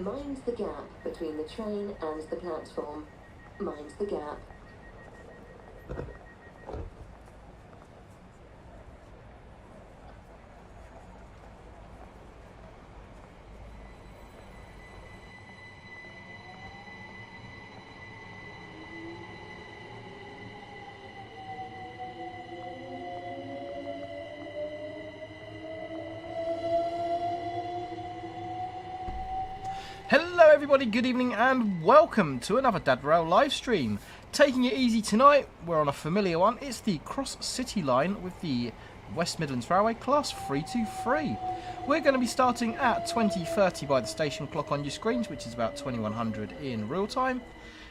Mind the gap between the train and the platform. Mind the gap. Hello everybody, good evening and welcome to another Dad Rail live stream. Taking it easy tonight, we're on a familiar one. It's the Cross City line with the West Midlands Railway Class 323. We're going to be starting at 20:30 by the station clock on your screens, which is about 2100 in real time.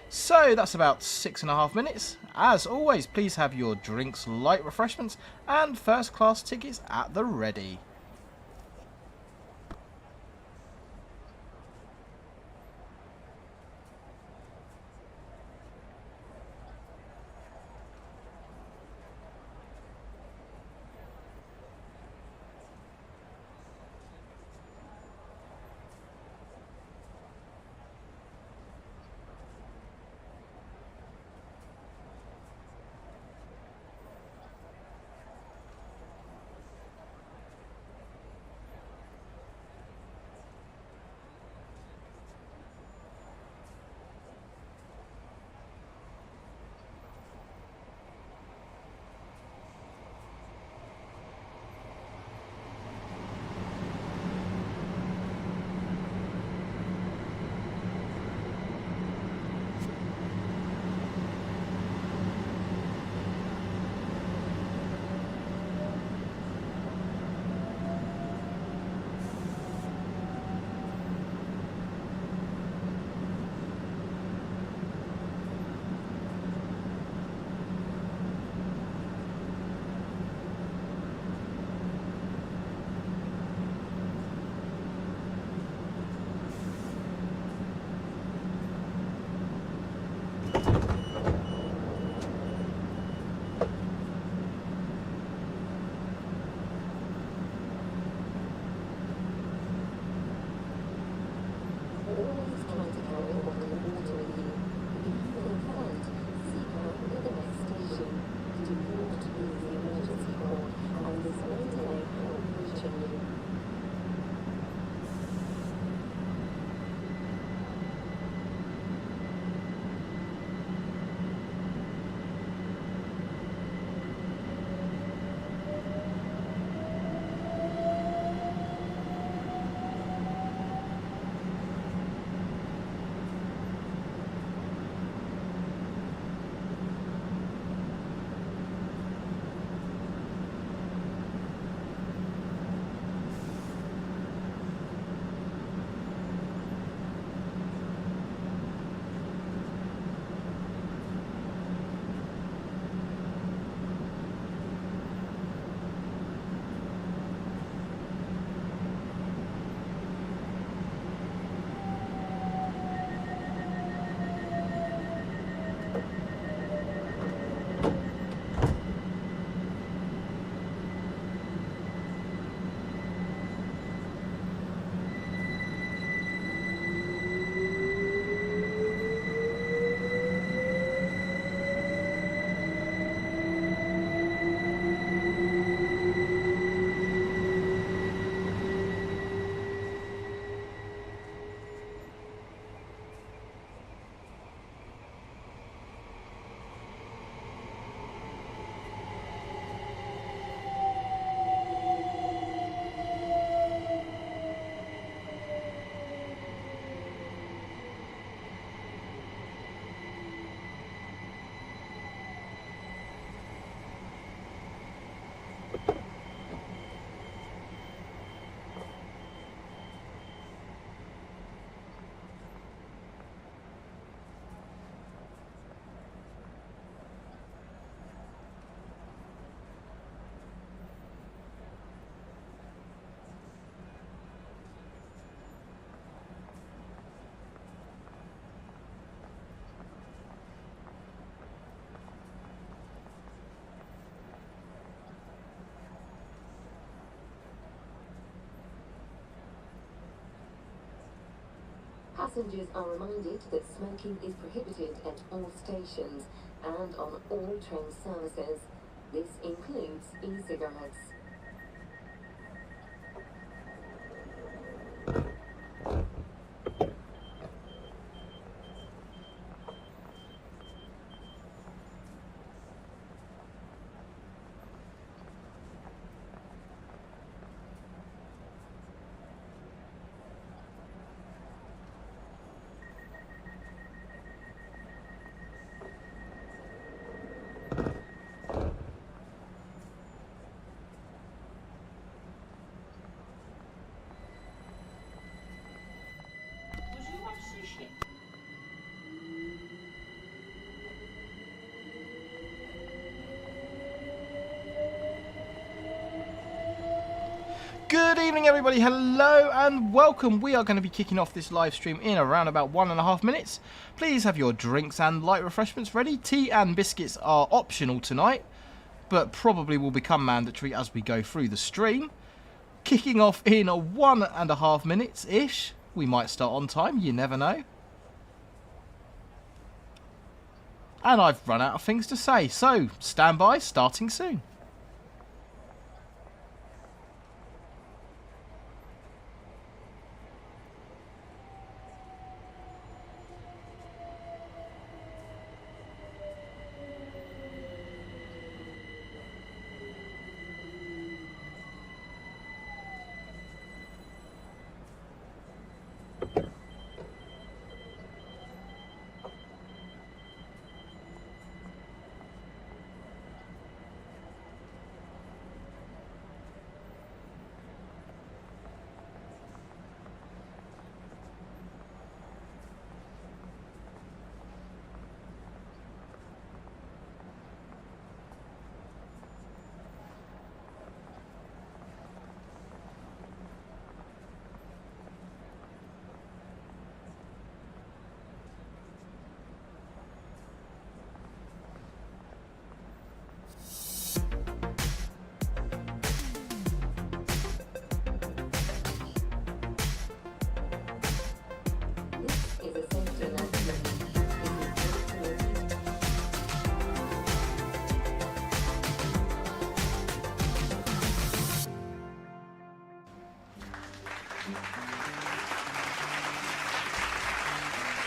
So that's about 6.5 minutes. As always, please have your drinks, light refreshments and first class tickets at the ready. Passengers are reminded that smoking is prohibited at all stations and on all train services. This includes e-cigarettes. Good evening everybody, hello and welcome. We are going to be kicking off this live stream in around about 1.5 minutes. Please have your drinks and light refreshments ready. Tea and biscuits are optional tonight, but probably will become mandatory as we go through the stream. Kicking off in 1.5 minutes-ish. We might start on time, you never know. And I've run out of things to say, so stand by, starting soon.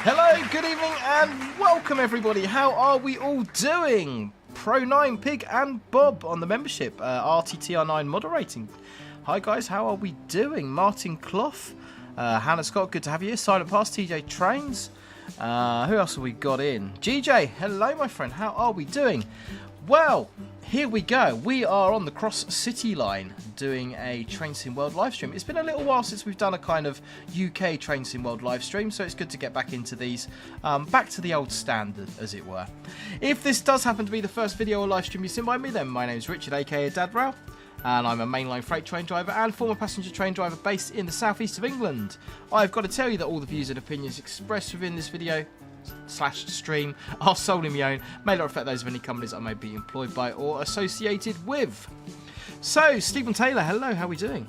Hello, good evening and welcome everybody. How are we all doing? Pro9, Pig and Bob on the membership. RTTR9 moderating. Hi guys, how are we doing? Martin Clough, Hannah Scott, good to have you here. Silent Pass, TJ Trains. Who else have we got in? GJ, hello my friend, how are we doing? Well, here we go. We are on the Cross City line doing a Train Sim World live stream. It's been a little while since we've done a kind of UK Train Sim World live stream, so it's good to get back into these, back to the old standard, as it were. If this does happen to be the first video or live stream you've seen by me, then my name's Richard, aka Dad Rail, and I'm a mainline freight train driver and former passenger train driver based in the southeast of England. I've got to tell you that all the views and opinions expressed within this video / stream are solely my own, may not reflect those of any companies I may be employed by or associated with. So, Stephen Taylor, hello, how are we doing?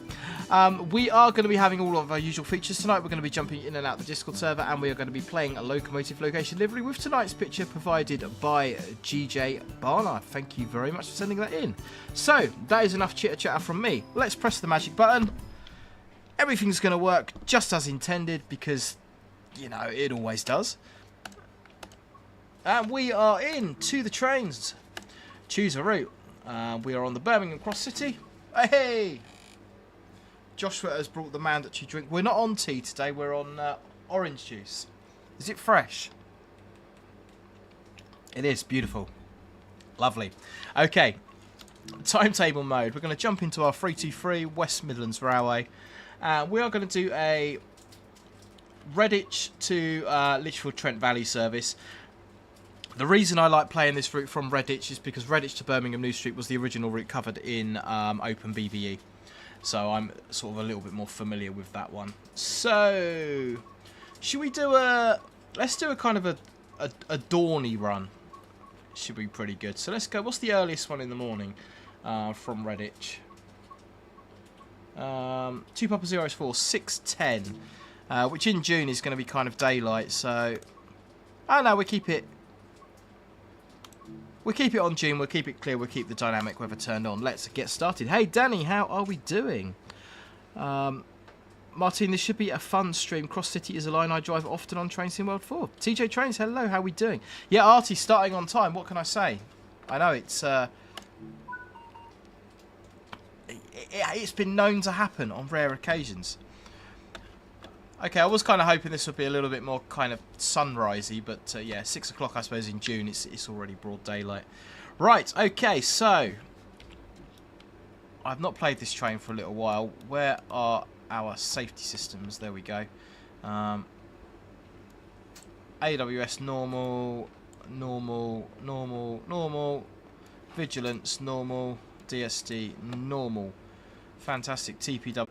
We are going to be having all of our usual features tonight. We're going to be jumping in and out the Discord server, and we are going to be playing a Locomotive Location livery with tonight's picture provided by GJ Barnard. Thank you very much for sending that in. So, that is enough chitter-chatter from me. Let's press the magic button. Everything's going to work just as intended because, you know, it always does. And we are in to the trains. Choose a route. We are on the Birmingham Cross City. Hey! Joshua has brought the mandatory drink. We're not on tea today. We're on orange juice. Is it fresh? It is. Beautiful. Lovely. Okay. Timetable mode. We're going to jump into our 323 West Midlands Railway. We are going to do a Redditch to Lichfield Trent Valley service. The reason I like playing this route from Redditch is because Redditch to Birmingham New Street was the original route covered in Open BVE. So I'm sort of a little bit more familiar with that one. So, should we do let's do a kind of a dawny run. Should be pretty good. So let's go, what's the earliest one in the morning from Redditch? 2 Papa 0 is 4, 6:10. which in June is going to be kind of daylight. So, oh no, we keep it on June. We'll keep it clear. We'll keep the dynamic weather turned on. Let's get started. Hey, Danny, how are we doing? Martin, this should be a fun stream. Cross City is a line I drive often on Train Sim World 4. TJ Trains, hello, how are we doing? Yeah, Artie, starting on time. What can I say? I know it's it's been known to happen on rare occasions. Okay, I was kind of hoping this would be a little bit more kind of sunrisey, but yeah, 6 o'clock I suppose in June. It's already broad daylight. Right, okay, so I've not played this train for a little while. Where are our safety systems? There we go. AWS normal, normal, vigilance normal, DSD normal. Fantastic. TPW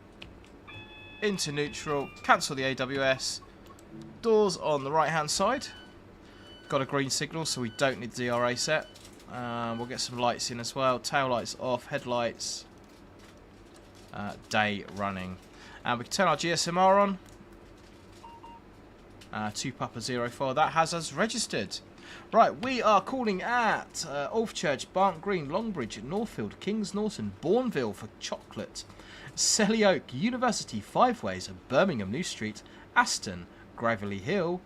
into neutral, cancel the AWS. Doors on the right hand side. Got a green signal, so we don't need the DRA set. We'll get some lights in as well. Tail lights off, headlights day running. And we can turn our GSMR on. 2Papa04. That has us registered. Right, we are calling at Alfchurch, Barnt Green, Longbridge, Northfield, Kings Norton, Bourneville for chocolate, Selly Oak, University, Five Ways, Birmingham New Street, Aston, Gravelly Hill,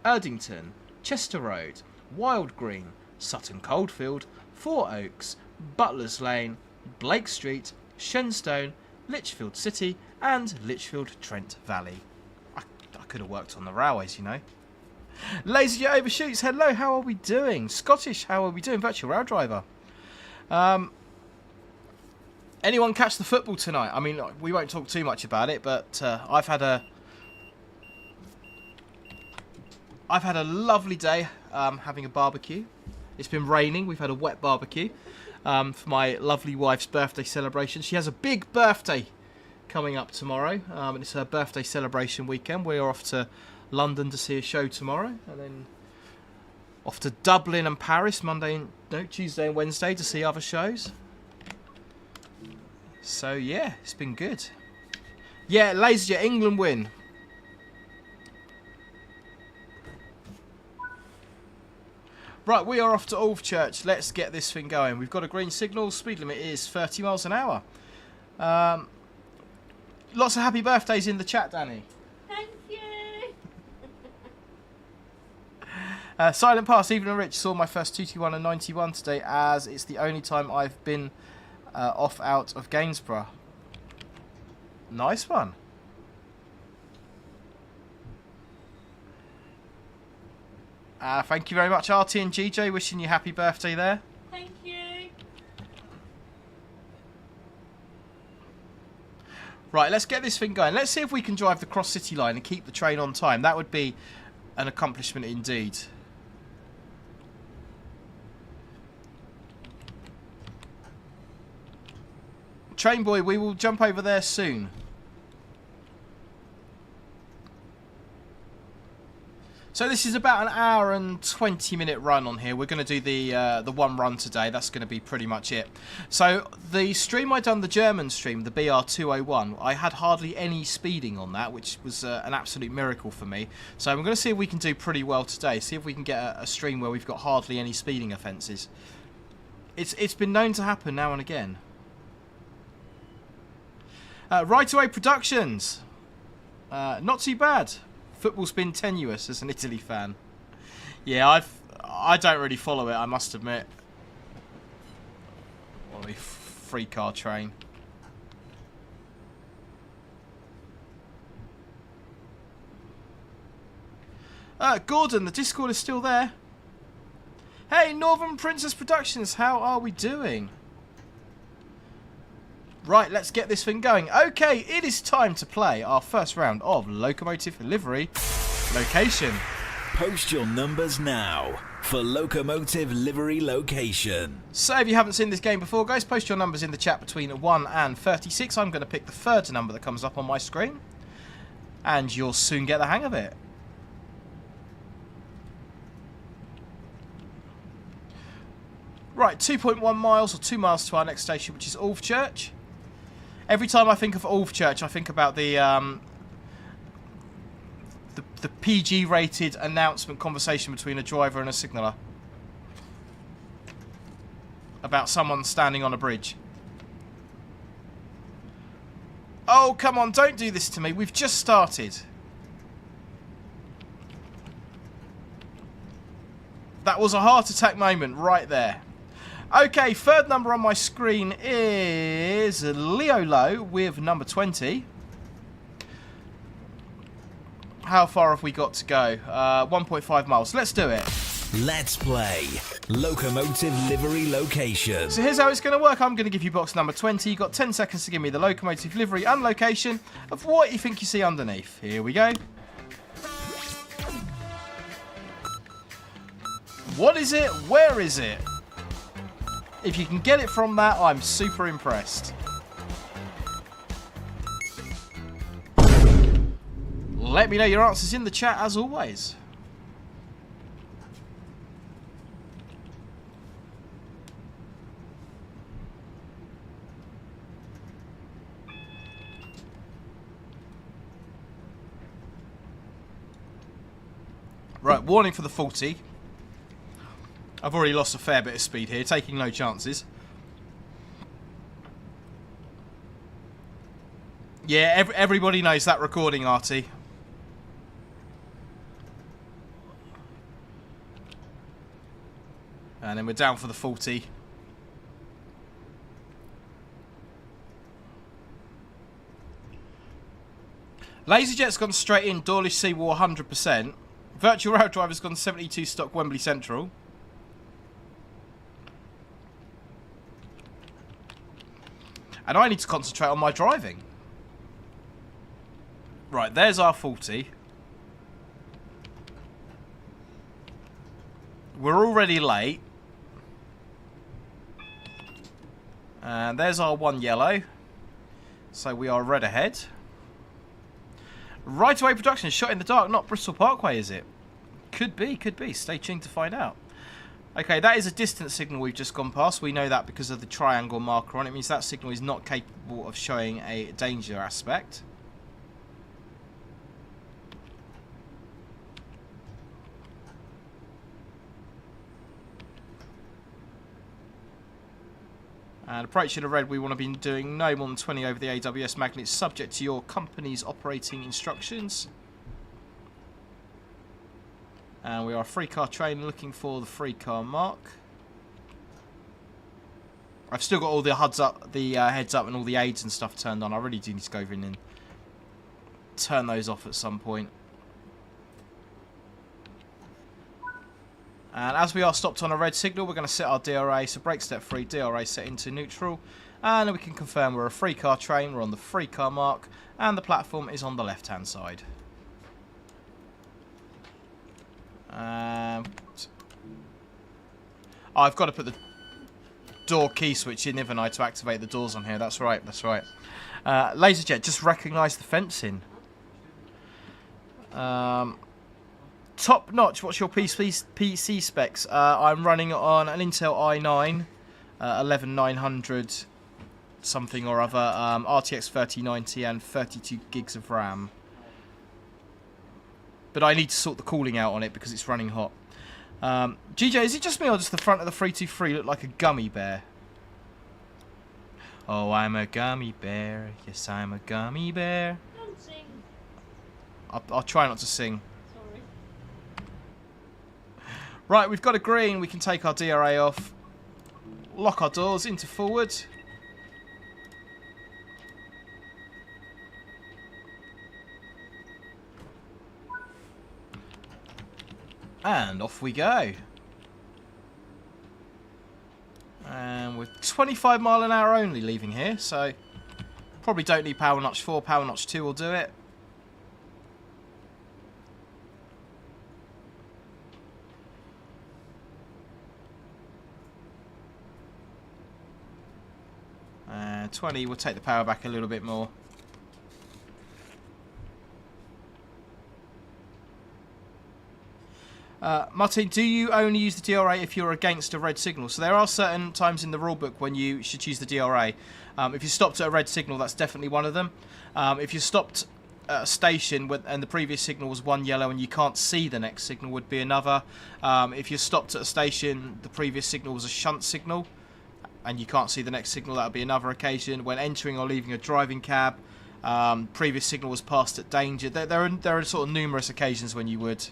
Erdington, Chester Road, Wild Green, Sutton Coldfield, Four Oaks, Butler's Lane, Blake Street, Shenstone, Lichfield City, and Lichfield Trent Valley. I could have worked on the railways, you know. Lazy Overshoots, hello, how are we doing? Scottish, how are we doing? Virtual Rail Driver. Anyone catch the football tonight? I mean, we won't talk too much about it, but I've had a lovely day having a barbecue. It's been raining. We've had a wet barbecue for my lovely wife's birthday celebration. She has a big birthday coming up tomorrow, and it's her birthday celebration weekend. We're off to London to see a show tomorrow, and then off to Dublin and Paris Tuesday and Wednesday to see other shows. So yeah, it's been good. Yeah, Laserjet, England win. Right, we are off to Alfchurch. Let's get this thing going. We've got a green signal. Speed limit is 30 miles an hour. Lots of happy birthdays in the chat, Danny. Thank you. Silent Pass, Even and Rich saw my first 2T1 and 91 today, as it's the only time I've been off out of Gainsborough. Nice one. Thank you very much, RT and GJ. Wishing you happy birthday there. Thank you. Right, let's get this thing going. Let's see if we can drive the Cross City line and keep the train on time. That would be an accomplishment indeed. Train boy, we will jump over there soon. So this is about an hour and 20-minute run on here. We're going to do the one run today. That's going to be pretty much it. So the stream I done, the German stream, the BR201, I had hardly any speeding on that, which was an absolute miracle for me. So I'm going to see if we can do pretty well today. See if we can get a stream where we've got hardly any speeding offences. It's been known to happen now and again. Right Away Productions. Not too bad. Football's been tenuous as an Italy fan. Yeah, I don't really follow it, I must admit. What a free car train. Gordon, the Discord is still there. Hey, Northern Princess Productions, how are we doing? Right, let's get this thing going. Okay, it is time to play our first round of Locomotive Livery Location. Post your numbers now for Locomotive Livery Location. So if you haven't seen this game before, guys, post your numbers in the chat between 1 and 36. I'm going to pick the third number that comes up on my screen, and you'll soon get the hang of it. Right, 2.1 miles or 2 miles to our next station, which is Alfchurch. Every time I think of Alfchurch, I think about the the PG-rated announcement conversation between a driver and a signaller about someone standing on a bridge. Oh, come on, don't do this to me. We've just started. That was a heart attack moment right there. Okay, third number on my screen is Leo Low with number 20. How far have we got to go? 1.5 miles. Let's do it. Let's play Locomotive Livery Location. So here's how it's going to work. I'm going to give you box number 20. You've got 10 seconds to give me the locomotive livery and location of what you think you see underneath. Here we go. What is it? Where is it? If you can get it from that, I'm super impressed. Let me know your answers in the chat as always. Right, warning for the 40. I've already lost a fair bit of speed here, taking no chances. Yeah, everybody knows that recording, Artie. And then we're down for the 40. LaserJet's gone straight in, Dawlish Seawall 100%. Virtual Rail Driver's gone 72 stock Wembley Central. And I need to concentrate on my driving. Right, there's our 40. We're already late. And there's our 1 yellow. So we are red ahead. Right Away Production, shot in the dark, not Bristol Parkway, is it? Could be, could be. Stay tuned to find out. Okay, that is a distance signal we've just gone past. We know that because of the triangle marker on it. It means that signal is not capable of showing a danger aspect. And approaching the red, we want to be doing no more than 20 over the AWS magnets, subject to your company's operating instructions. And we are a free car train looking for the free car mark. I've still got all the heads up and all the aids and stuff turned on. I really do need to go in and turn those off at some point. And as we are stopped on a red signal, we're going to set our DRA. So brake step 3, DRA set into neutral. And then we can confirm we're a free car train. We're on the free car mark. And the platform is on the left-hand side. I've got to put the door key switch in, haven't I, to activate the doors on here. That's right, that's right. LaserJet, just recognise the fencing. Top notch, what's your PC specs? I'm running on an Intel i9 11900 something or other, RTX 3090 and 32 gigs of RAM. But I need to sort the cooling out on it because it's running hot. GJ, is it just me or does the front of the 323 look like a gummy bear? Oh, I'm a gummy bear. Yes, I'm a gummy bear. Don't sing. I'll try not to sing. Sorry. Right, we've got a green. We can take our DRA off. Lock our doors into forward. And off we go. And we're 25 mile an hour only leaving here, so probably don't need power notch 4, power notch 2 will do it. And 20, we'll take the power back a little bit more. Martin, do you only use the DRA if you're against a red signal? So there are certain times in the rulebook when you should use the DRA. If you're stopped at a red signal, that's definitely one of them. If you're stopped at a station and the previous signal was one yellow and you can't see the next signal would be another. If you're stopped at a station, the previous signal was a shunt signal and you can't see the next signal, that would be another occasion. When entering or leaving a driving cab, previous signal was passed at danger. There are sort of numerous occasions when you would.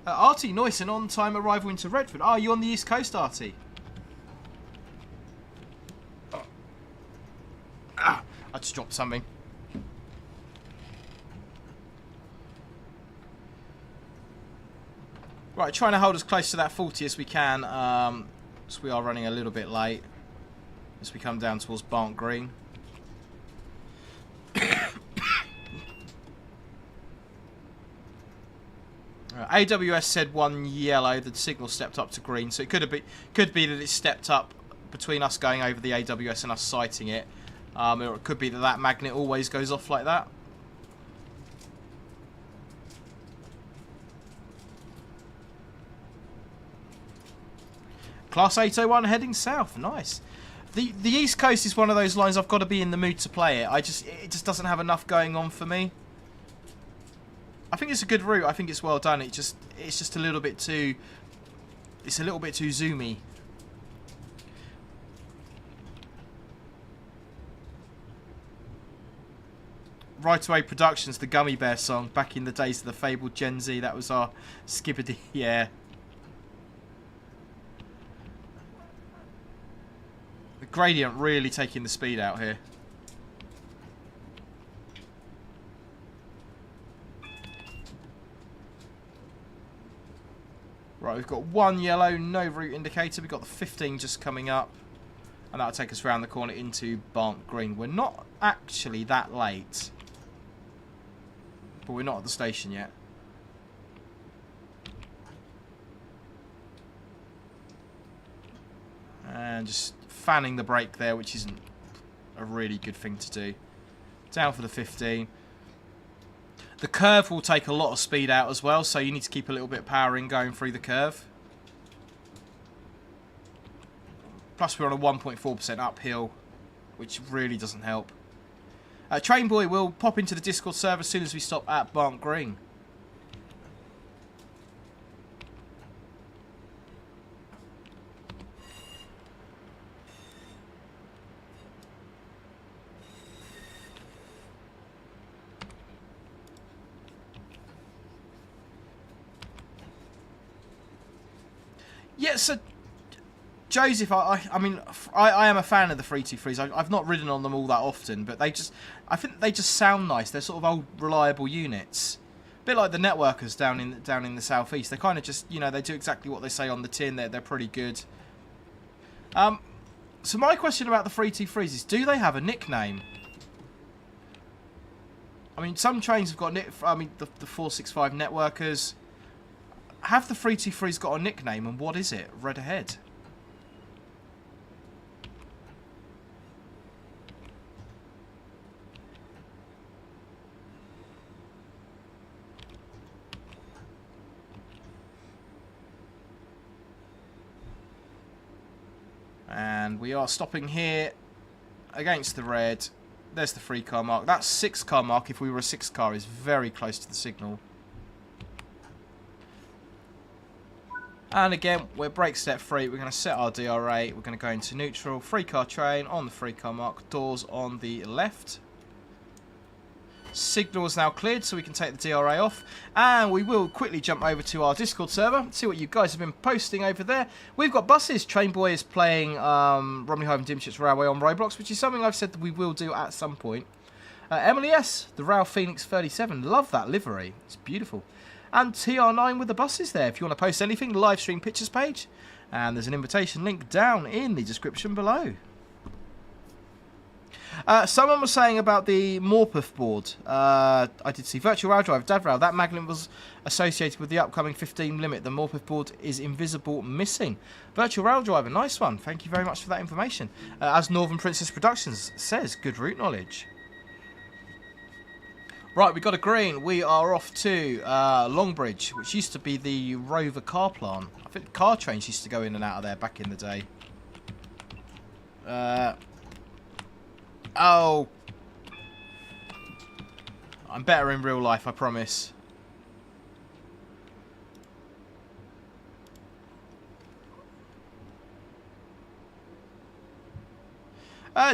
Artie, nice, an on-time arrival into Redford. Oh, you on the East Coast, Artie? I just dropped something. Right, trying to hold as close to that 40 as we can. So we are running a little bit late as we come down towards Barnt Green. AWS said one yellow. The signal stepped up to green, so it could be that it stepped up between us going over the AWS and us sighting it. Or it could be that that magnet always goes off like that. Class 801 heading south. Nice. The East Coast is one of those lines I've got to be in the mood to play it. It just doesn't have enough going on for me. I think it's a good route. I think it's well done. It's just a little bit too. It's a little bit too zoomy. Right Away Productions, the Gummy Bear song, back in the days of the fabled Gen Z. That was our skibbity, yeah. The gradient really taking the speed out here. Right, we've got one yellow, no route indicator. We've got the 15 just coming up. And that'll take us around the corner into Barnt Green. We're not actually that late. But we're not at the station yet. And just fanning the brake there, which isn't a really good thing to do. Down for the 15. The curve will take a lot of speed out as well, so you need to keep a little bit of power in going through the curve. Plus we're on a 1.4% uphill, which really doesn't help. Train Boy will pop into the Discord server as soon as we stop at Barnt Green. Yeah, so Joseph, I mean, I am a fan of the 323s. I've not ridden on them all that often, but I think they just sound nice. They're sort of old, reliable units, a bit like the networkers down in the southeast. They kind of just, you know, they do exactly what they say on the tin. They're pretty good. So my question about the 323s is, do they have a nickname? I mean, some trains have got the 465 networkers. Have the 323s got a nickname, and what is it? Read ahead. And we are stopping here against the red. There's the 3-car mark. That 6-car mark, if we were a 6-car, is very close to the signal. And again, we're brake step free. We're going to set our DRA. We're going to go into neutral. 3-car train on the 3-car mark. Doors on the left. Signal is now cleared, so we can take the DRA off. And we will quickly jump over to our Discord server, see what you guys have been posting over there. We've got buses. Train Boy is playing Romney Hive and Dimchurch Railway on Roblox, which is something I've said that we will do at some point. Emily S., the Rail Phoenix 37. Love that livery. It's beautiful. And TR9 with the buses there. If you want to post anything, the live stream pictures page. And there's an invitation link down in the description below. Someone was saying about the Morpeth board. I did see Virtual Rail Drive, DADRail. That magnet was associated with the upcoming 15 limit. The Morpeth board is invisible, missing. Virtual Rail Driver, nice one. Thank you very much for that information. As Northern Princess Productions says, good route knowledge. Right, we got a green. We are off to Longbridge, which used to be the Rover car plant. I think car trains used to go in and out of there back in the day. Oh. I'm better in real life, I promise.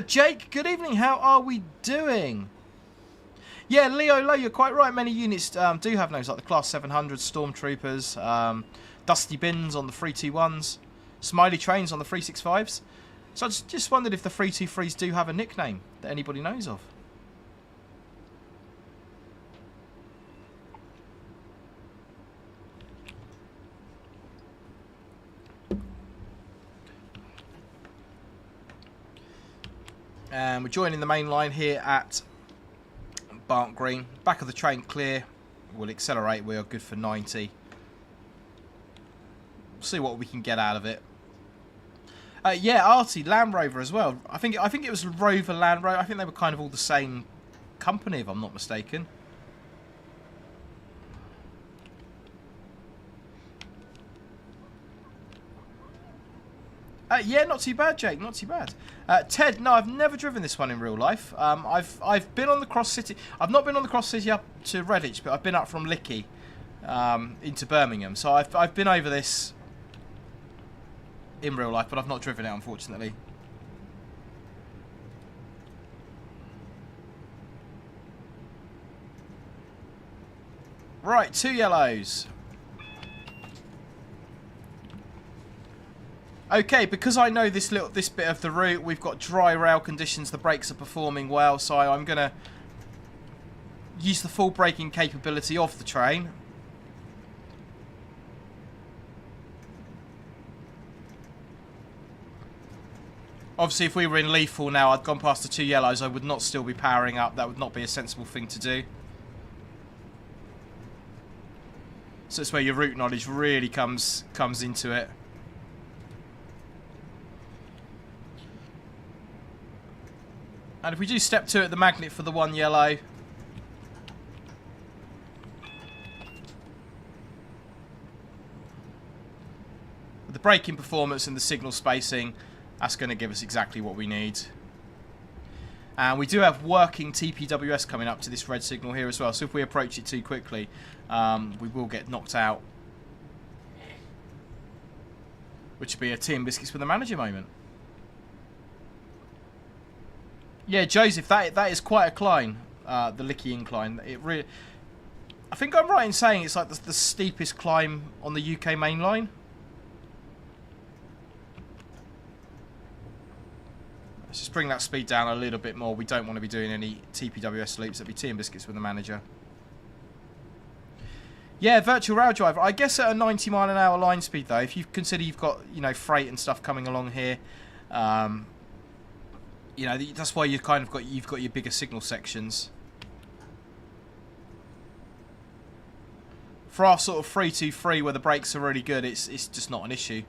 Jake, good evening. How are we doing? Yeah, Leo, you're quite right. Many units do have names, like the Class 700 Stormtroopers, Dusty Bins on the 321s, Smiley Trains on the 365s. So I just wondered if the 323s do have a nickname that anybody knows of. And we're joining the main line here at Barnt Green. Back of the train clear. We'll accelerate. We are good for 90. See what we can get out of it. Yeah, Artie, Land Rover as well. I think it was Rover, Land Rover. I think they were kind of all the same company, if I'm not mistaken. Yeah, not too bad, Jake. Not too bad. Ted, no, I've never driven this one in real life. I've been on the Cross City. I've not been on the Cross City up to Redditch, but I've been up from Lichfield into Birmingham. So I've been over this in real life, but I've not driven it, unfortunately. Right, 2 yellows. Okay, because I know this bit of the route, we've got dry rail conditions, the brakes are performing well, so I'm going to use the full braking capability of the train. Obviously, if we were in Lichfield now, I'd gone past the 2 yellows, I would not still be powering up. That would not be a sensible thing to do. So it's where your route knowledge really comes into it. And if we do step 2 at the magnet for the 1 yellow. The braking performance and the signal spacing, that's going to give us exactly what we need. And we do have working Tpws coming up to this red signal here as well. So if we approach it too quickly, we will get knocked out. Which would be a tea and biscuits with the manager moment. Yeah, Joseph, that is quite a climb, the Licky incline. It really, I think I'm right in saying it's like the steepest climb on the UK main line. Let's just bring that speed down a little bit more. We don't want to be doing any TPWS loops. That'd be tea and biscuits with the manager. Yeah, virtual rail driver. I guess at a 90-mile-an-hour line speed though, if you consider you've got freight and stuff coming along here. That's why you've got your bigger signal sections. For our sort of 323 where the brakes are really good, it's just not an issue.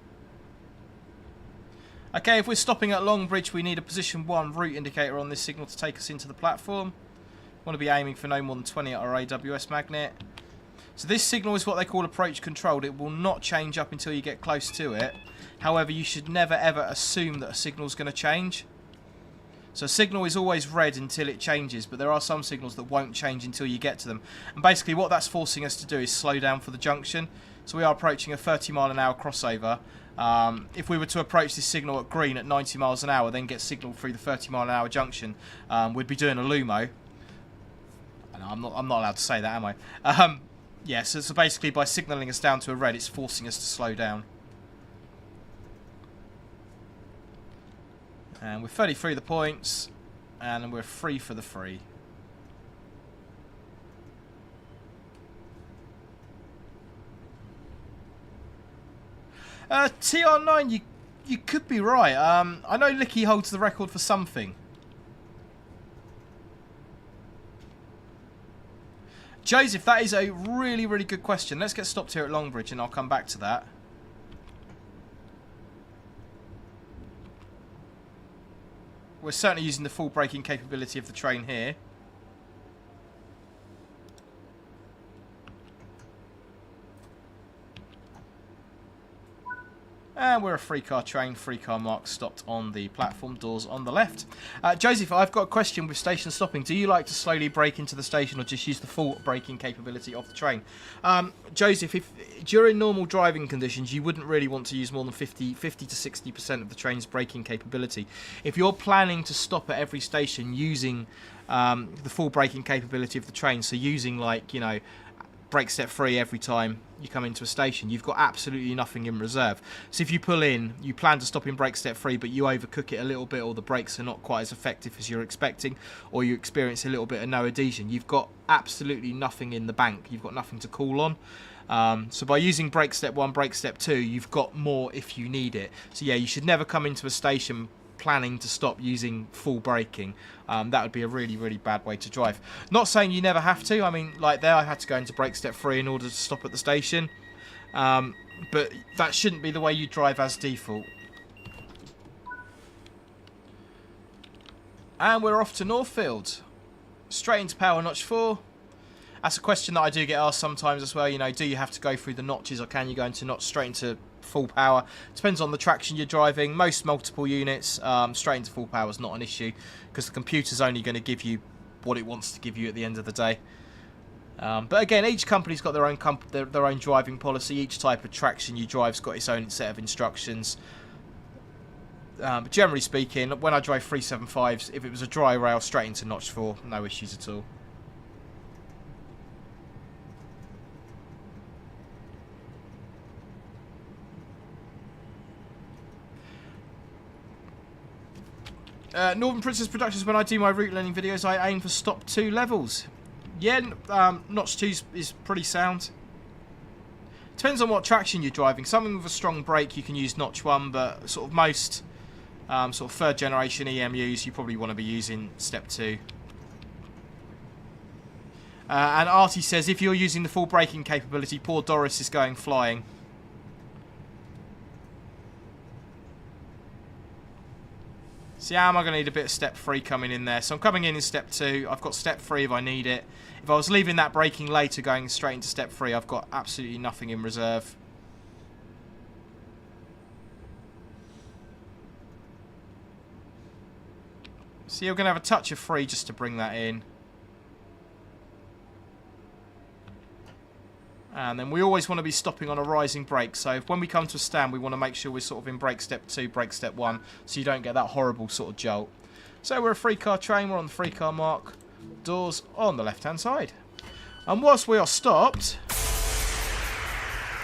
Okay, if we're stopping at Longbridge, we need a position 1 route indicator on this signal to take us into the platform. Want to be aiming for no more than 20 at our AWS magnet. So this signal is what they call approach controlled. It will not change up until you get close to it. However, you should never ever assume that a signal is going to change. So a signal is always red until it changes, but there are some signals that won't change until you get to them. And basically what that's forcing us to do is slow down for the junction. So we are approaching a 30-mile-an-hour crossover. If we were to approach this signal at green at 90 miles an hour, then get signalled through the 30-mile-an-hour junction, we'd be doing a Lumo. I'm not allowed to say that, am I? Yeah, so basically by signalling us down to a red, it's forcing us to slow down. And we're 33 the points, and we're free for the free. TR9, you could be right. I know Licky holds the record for something. Joseph, that is a really, really good question. Let's get stopped here at Longbridge, and I'll come back to that. We're certainly using the full braking capability of the train here. And we're a three-car train, three-car mark, stopped on the platform, doors on the left. Joseph, I've got a question with station stopping. Do you like to slowly brake into the station or just use the full braking capability of the train? Joseph, if during normal driving conditions, you wouldn't really want to use more than 50 to 60% of the train's braking capability. If you're planning to stop at every station using the full braking capability of the train, so using, like, you know, brake step free every time you come into a station, you've got absolutely nothing in reserve. So if you pull in, you plan to stop in brake step free, but you overcook it a little bit, or the brakes are not quite as effective as you're expecting, or you experience a little bit of no adhesion, you've got absolutely nothing in the bank. You've got nothing to call on. So by using brake step 1, brake step 2, you've got more if you need it. So yeah, you should never come into a station planning to stop using full braking. That would be a really, really bad way to drive. Not saying you never have to. I mean, like there, I had to go into brake step 3 in order to stop at the station. But that shouldn't be the way you drive as default. And we're off to Northfield. Straight into power notch 4. That's a question that I do get asked sometimes as well. You know, do you have to go through the notches, or can you go into notch straight into full power? Depends on the traction you're driving. Most multiple units, straight into full power is not an issue, because the computer's only going to give you what it wants to give you at the end of the day. But again, each company's got their own driving policy. Each type of traction you drive's got its own set of instructions. But generally speaking, when I drove 375s, if it was a dry rail, straight into notch 4, no issues at all. Northern Princess Productions, when I do my route learning videos, I aim for stop 2 levels. Yeah, notch 2 is pretty sound. Depends on what traction you're driving. Something with a strong brake, you can use notch 1, but sort of most sort of third generation EMUs, you probably want to be using step 2. And Artie says, if you're using the full braking capability, poor Doris is going flying. See, how am I going to need a bit of step 3 coming in there? So I'm coming in step 2. I've got step 3 if I need it. If I was leaving that braking later, going straight into step 3, I've got absolutely nothing in reserve. So you're going to have a touch of 3 just to bring that in. And then we always want to be stopping on a rising brake. So when we come to a stand, we want to make sure we're sort of in brake step 2, brake step 1, so you don't get that horrible sort of jolt. So we're a 3-car train. We're on the 3-car mark. Doors on the left-hand side. And whilst we are stopped...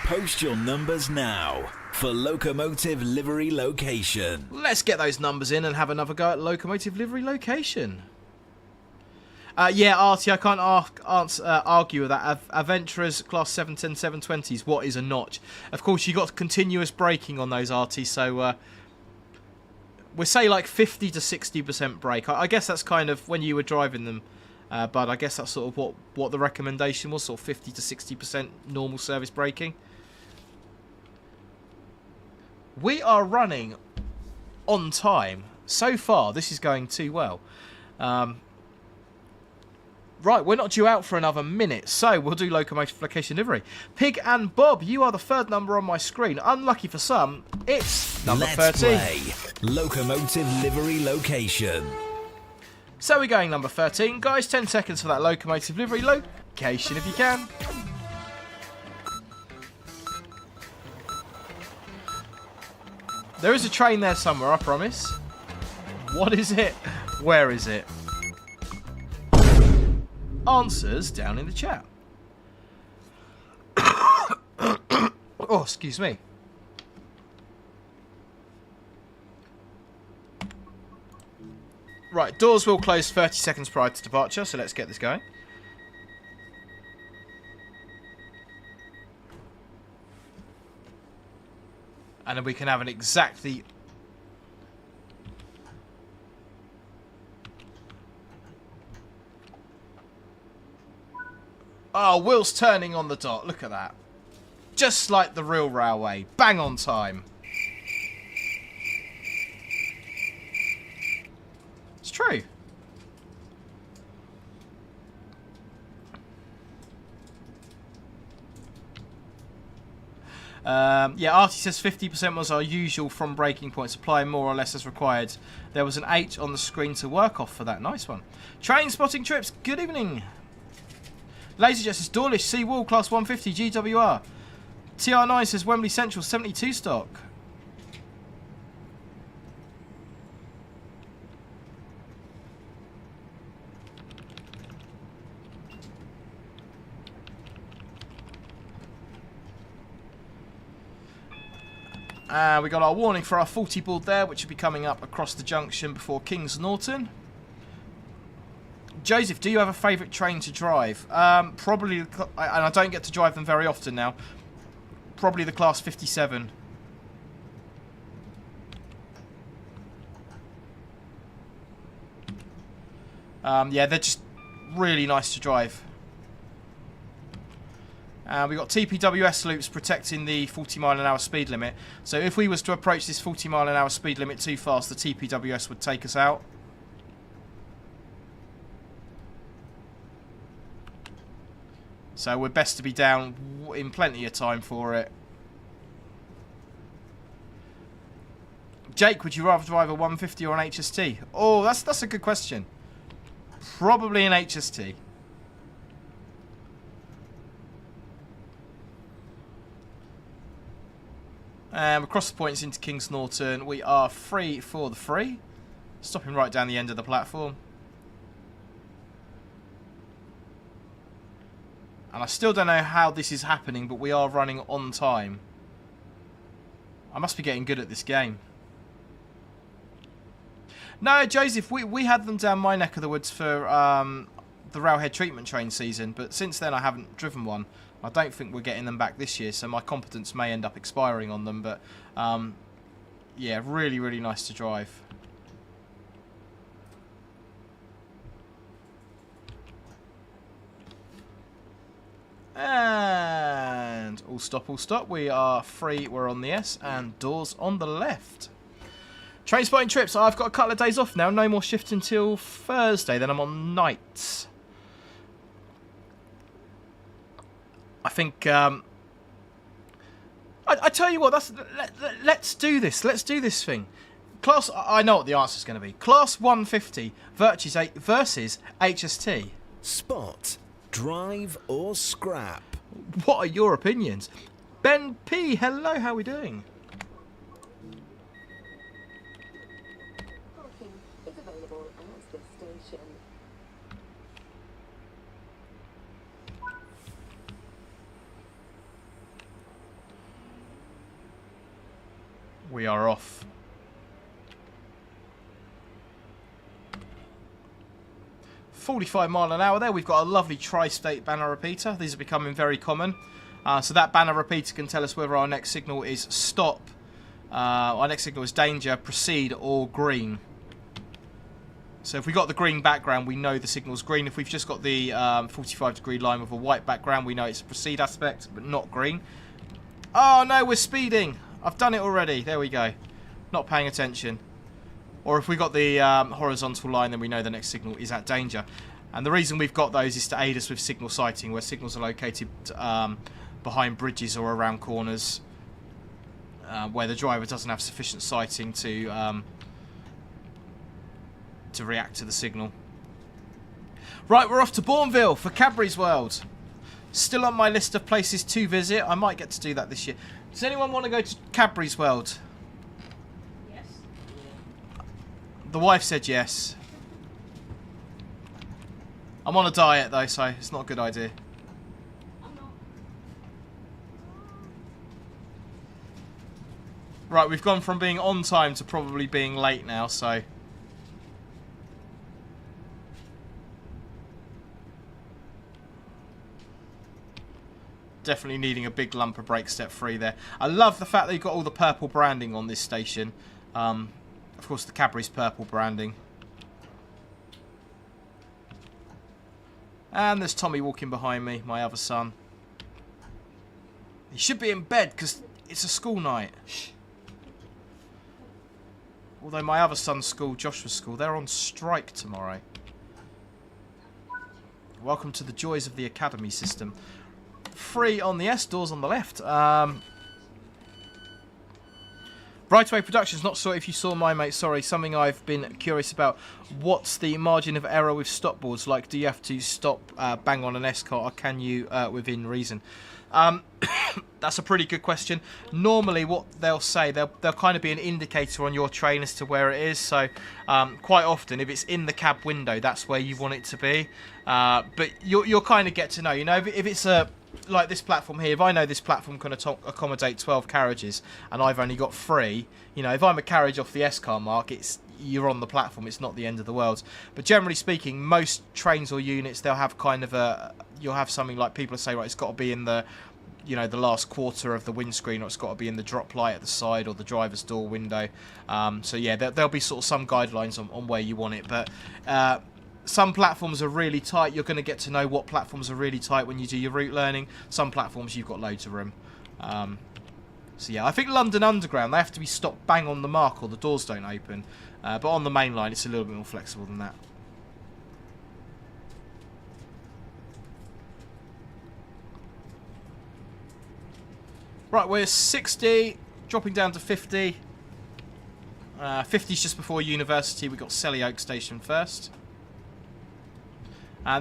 Post your numbers now for Locomotive Livery Location. Let's get those numbers in and have another go at Locomotive Livery Location. Yeah, Artie, I can't argue with that. Aventuras Class 710 720s, what is a notch? Of course, you got continuous braking on those, Artie, so we'll say like 50 to 60% brake. I guess that's kind of when you were driving them, but I guess that's sort of what the recommendation was, sort of 50 to 60% normal service braking. We are running on time. So far, this is going too well. Right, we're not due out for another minute, so we'll do Locomotive Location Livery. Pig and Bob, you are the third number on my screen. Unlucky for some, it's number 13. Let's play Locomotive Livery Location. So we're going number 13. Guys, 10 seconds for that Locomotive Livery Location if you can. There is a train there somewhere, I promise. What is it? Where is it? Answers down in the chat. Oh, excuse me. Right, doors will close 30 seconds prior to departure, so let's get this going. And then we can have an exactly... Oh, wheels turning on the dot. Look at that. Just like the real railway. Bang on time. It's true. Yeah, Artie says 50% was our usual from breaking point. Supply more or less as required. There was an H on the screen to work off for that. Nice one. Train spotting trips. Good evening. Laserjet says Dawlish, Seawall, Class 150, GWR. TR9 says Wembley Central, 72 stock. We got our warning for our 40 board there, which will be coming up across the junction before Kings Norton. Joseph, do you have a favourite train to drive? Probably, and I don't get to drive them very often now, probably the Class 57. Yeah, they're just really nice to drive. We've got TPWS loops protecting the 40-mile-an-hour speed limit. So if we was to approach this 40-mile-an-hour speed limit too fast, the TPWS would take us out. So we're best to be down in plenty of time for it. Jake, would you rather drive a 150 or an HST? Oh, that's a good question. Probably an HST. Across the points into Kings Norton, we are free for the free. Stopping right down the end of the platform. And I still don't know how this is happening, but we are running on time. I must be getting good at this game. No, Joseph, we had them down my neck of the woods for the railhead treatment train season, but since then I haven't driven one. I don't think we're getting them back this year, so my competence may end up expiring on them, but yeah, really, really nice to drive. And all stop, we are free, we're on the S, and doors on the left. Train spotting trips, I've got a couple of days off now, no more shift until Thursday, then I'm on nights. I think, I tell you what, let's do this, thing. Class, I know what the answer's going to be. Class 150 versus HST. Spot, drive or scrap. What are your opinions? Ben P, hello, how are we doing? Parking is available at this station. We are off. £45 there. We've got a lovely tri-state banner repeater. These are becoming very common. So that banner repeater can tell us whether our next signal is stop, our next signal is danger, proceed, or green. So if we've got the green background, we know the signal's green. If we've just got the 45-degree line with a white background, we know it's a proceed aspect, but not green. Oh no, we're speeding. I've done it already. There we go. Not paying attention. Or if we got the horizontal line, then we know the next signal is at danger. And the reason we've got those is to aid us with signal sighting, where signals are located behind bridges or around corners, where the driver doesn't have sufficient sighting to react to the signal. Right, we're off to Bourneville for Cadbury's World. Still on my list of places to visit. I might get to do that this year. Does anyone want to go to Cadbury's World? Yes. The wife said yes. I'm on a diet though, so it's not a good idea. I'm not. Right, we've gone from being on time to probably being late now, so... Definitely needing a big lump of brake step 3 there. I love the fact that you've got all the purple branding on this station. Of course, the Cadbury's purple branding. And there's Tommy walking behind me, my other son. He should be in bed because it's a school night. Although my other son's school, Joshua's school, they're on strike tomorrow. Welcome to the joys of the academy system. Free on the S, doors on the left. Right Away Productions, not sure if you saw my mate, sorry, something I've been curious about. What's the margin of error with stopboards? Like, do you have to stop bang on an S-cart, or can you within reason? That's a pretty good question. Normally what they'll say, they'll kind of be an indicator on your train as to where it is. So quite often, if it's in the cab window, that's where you want it to be. But you'll kind of get to know, you know, if it's like this platform here, if I know this platform can accommodate 12 carriages and I've only got 3, you know, if I'm a carriage off the S-car mark, you're on the platform, it's not the end of the world. But generally speaking, most trains or units, they'll have kind of you'll have something like people say, right, it's got to be in the, you know, the last quarter of the windscreen, or it's got to be in the drop light at the side or the driver's door window. So yeah, there'll be sort of some guidelines on where you want it. But some platforms are really tight. You're going to get to know what platforms are really tight when you do your route learning. Some platforms you've got loads of room. So yeah, I think London Underground, they have to be stopped bang on the mark or the doors don't open. But on the main line, it's a little bit more flexible than that. Right, we're 60, dropping down to 50. 50's just before University. We've got Selly Oak Station first.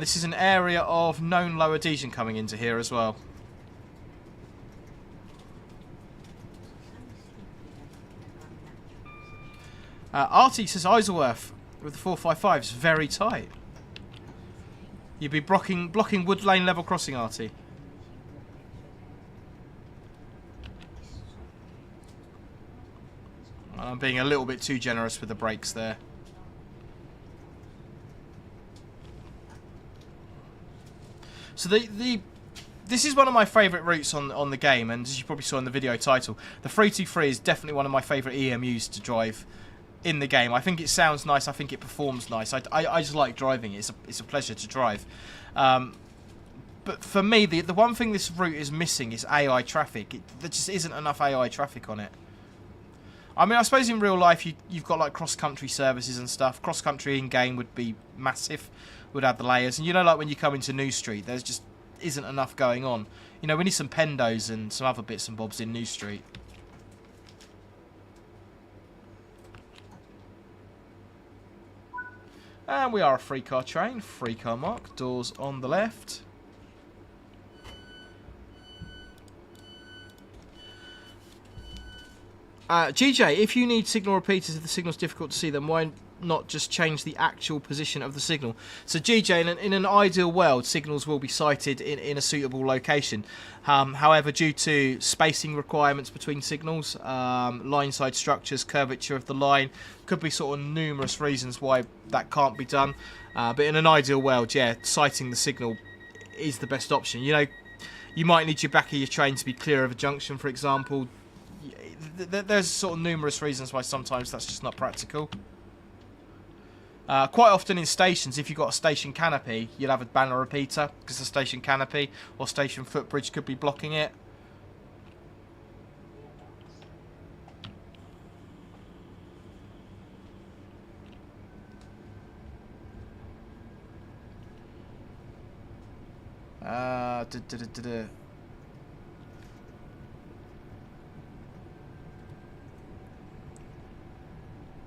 This is an area of known low adhesion coming into here as well. Artie says Isleworth with the 455 is very tight. You'd be blocking Wood Lane level crossing, Artie. I'm being a little bit too generous with the brakes there. So this is one of my favourite routes on the game, and as you probably saw in the video title, the 323 is definitely one of my favourite EMUs to drive in the game. I think it sounds nice. I think it performs nice. I just like driving it. It's a pleasure to drive. But for me, the one thing this route is missing is AI traffic. There just isn't enough AI traffic on it. I mean, I suppose in real life you've got like cross-country services and stuff. Cross-country in-game would be massive, would add the layers. And you know, like when you come into New Street, there's just isn't enough going on. You know, we need some pendos and some other bits and bobs in New Street. And we are a 3-car train, 3-car mark, doors on the left. GJ, if you need signal repeaters, if the signal's difficult to see them, why not just change the actual position of the signal? So GJ, in an ideal world, signals will be sighted in a suitable location. However, due to spacing requirements between signals, line side structures, curvature of the line, could be sort of numerous reasons why that can't be done. But in an ideal world, yeah, sighting the signal is the best option. You know, you might need your back of your train to be clear of a junction, for example. There's sort of numerous reasons why sometimes that's just not practical. Quite often in stations, if you've got a station canopy, you'll have a banner repeater because the station canopy or station footbridge could be blocking it.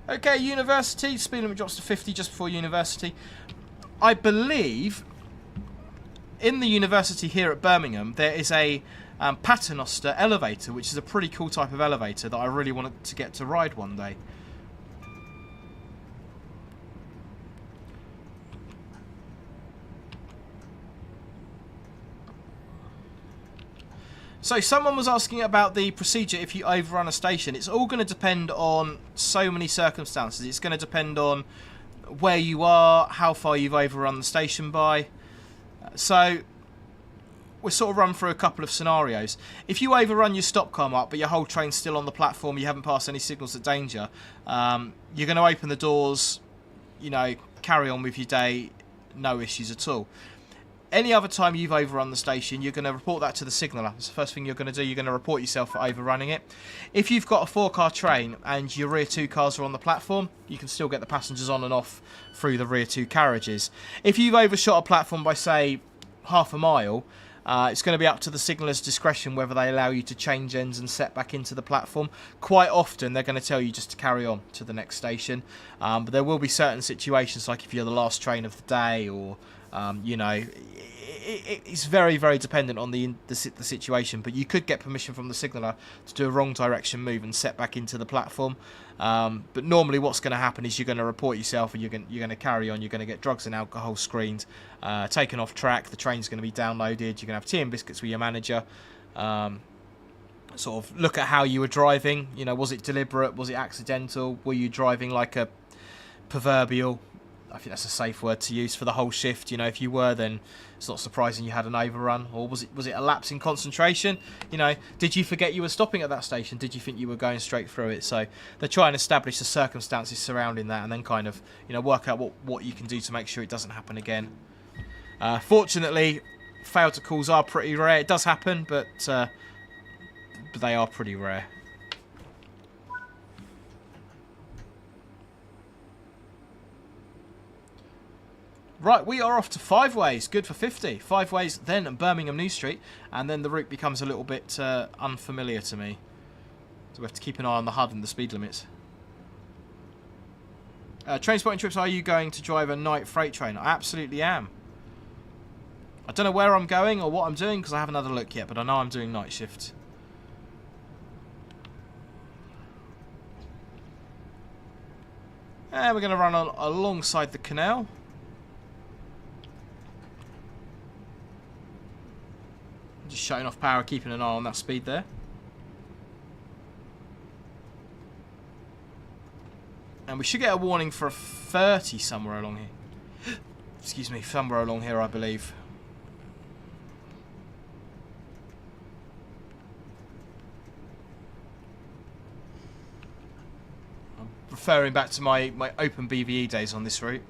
Okay, University, speed limit drops to 50 just before University. I believe in the University here at Birmingham there is a paternoster elevator, which is a pretty cool type of elevator that I really wanted to get to ride one day. So someone was asking about the procedure if you overrun a station. It's all going to depend on so many circumstances. It's going to depend on where you are, how far you've overrun the station by. So we'll sort of run through a couple of scenarios. If you overrun your stop car mark but your whole train's still on the platform, you haven't passed any signals of danger, you're going to open the doors, you know, carry on with your day, no issues at all. Any other time you've overrun the station, you're going to report that to the signaller. That's the first thing you're going to do. You're going to report yourself for overrunning it. If you've got a 4-car train and your rear 2 cars are on the platform, you can still get the passengers on and off through the rear 2 carriages. If you've overshot a platform by, say, half a mile, It's going to be up to the signaller's discretion whether they allow you to change ends and set back into the platform. Quite often they're going to tell you just to carry on to the next station, but there will be certain situations, like if you're the last train of the day, or you know, it's very, very dependent on the situation. But you could get permission from the signaller to do a wrong direction move and set back into the platform. But normally what's going to happen is you're going to report yourself, and you're going to carry on. You're going to get drugs and alcohol screened, taken off track. The train's going to be downloaded. You're going to have tea and biscuits with your manager. Sort of look at how you were driving. You know, was it deliberate? Was it accidental? Were you driving like a proverbial, I think that's a safe word to use, for the whole shift? You know, if you were, then it's not surprising you had an overrun. Or was it a lapse in concentration? You know, did you forget you were stopping at that station? Did you think you were going straight through it? So they try and establish the circumstances surrounding that, and then kind of, you know, work out what you can do to make sure it doesn't happen again. Fortunately, failed to calls are pretty rare. It does happen, but they are pretty rare. Right, we are off to Five Ways. Good for 50. Five Ways, then Birmingham New Street, and then the route becomes a little bit unfamiliar to me. So we have to keep an eye on the HUD and the speed limits. Train spotting trips, are you going to drive a night freight train? I absolutely am. I don't know where I'm going or what I'm doing because I haven't had a look yet, but I know I'm doing night shift. And we're going to run alongside the canal. Just shutting off power, keeping an eye on that speed there. And we should get a warning for a 30 somewhere along here. Excuse me, somewhere along here, I believe. I'm referring back to my open BVE days on this route.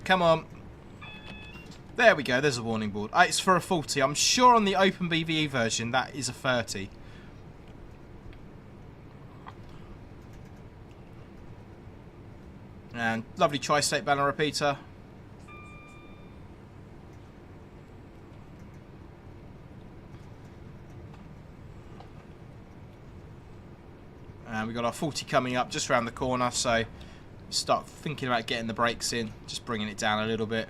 Come on. There we go, there's a warning board. It's for a 40. I'm sure on the open BVE version that is a 30. And lovely tri-state banner repeater. And we've got our 40 coming up just around the corner, so start thinking about getting the brakes in, just bringing it down a little bit.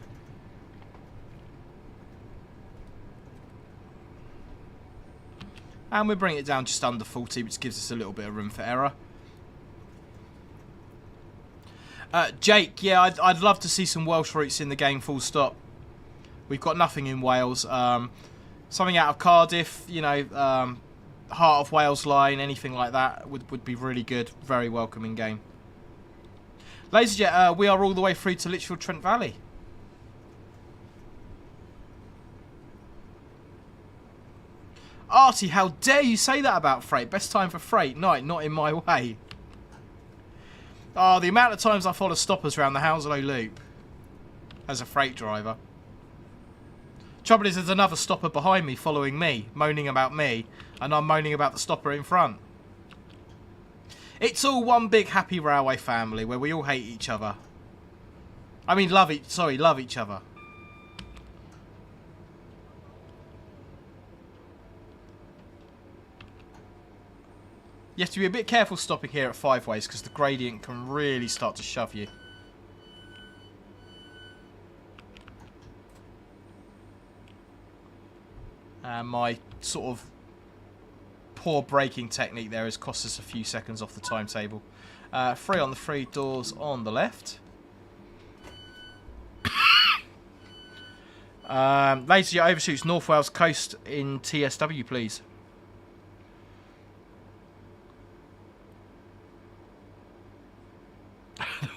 And we're bringing it down just under 40, which gives us a little bit of room for error. Jake, yeah, I'd love to see some Welsh routes in the game, full stop. We've got nothing in Wales. Something out of Cardiff, you know, Heart of Wales line, anything like that would be really good. Very welcoming game. LaserJet, we are all the way through to Lichfield, Trent Valley. Artie, how dare you say that about freight? Best time for freight? Night, not in my way. Oh, the amount of times I follow stoppers around the Hounslow Loop as a freight driver. Trouble is, there's another stopper behind me following me, moaning about me, and I'm moaning about the stopper in front. It's all one big happy railway family where we all hate each other. I mean, love each other. You have to be a bit careful stopping here at Five Ways because the gradient can really start to shove you. And my sort of poor braking technique there has cost us a few seconds off the timetable. 3 on the 3 doors on the left. LaserJet overshoots North Wales coast in TSW, please.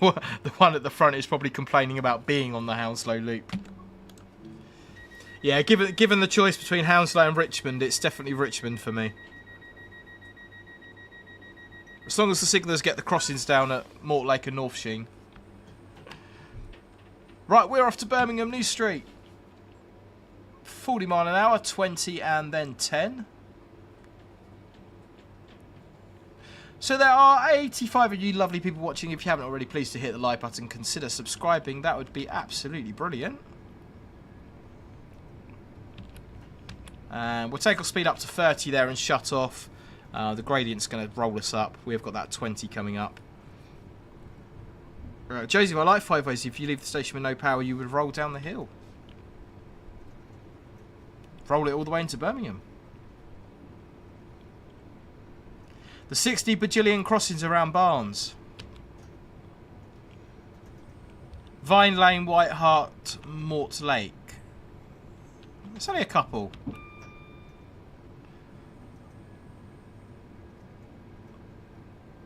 The one at the front is probably complaining about being on the Hounslow Loop. Yeah, given the choice between Hounslow and Richmond, it's definitely Richmond for me. As long as the signallers get the crossings down at Mortlake and North Sheen. Right, we're off to Birmingham New Street. 40 mile an hour, 20 and then 10. So there are 85 of you lovely people watching. If you haven't already, please to hit the like button. Consider subscribing. That would be absolutely brilliant. We'll take our speed up to 30 there and shut off. The gradient's going to roll us up. We've got that 20 coming up. Josie, I like 5 ways. If you leave the station with no power, you would roll down the hill. Roll it all the way into Birmingham. The 60 bajillion crossings around Barnes. Vine Lane, White Hart, Mort Lake. It's only a couple.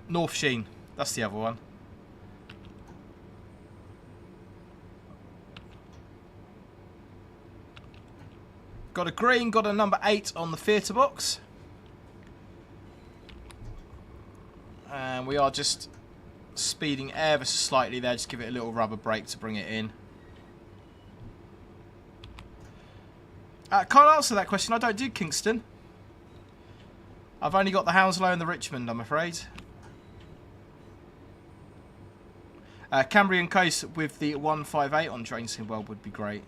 North Sheen. That's the other one. Got a green, got a number 8 on the theatre box. And we are just speeding ever so slightly there. Just give it a little rubber brake to bring it in. Can't answer that question. I don't do Kingston. I've only got the Hounslow and the Richmond, I'm afraid. Cambrian Coast with the 158 on trains in World would be great.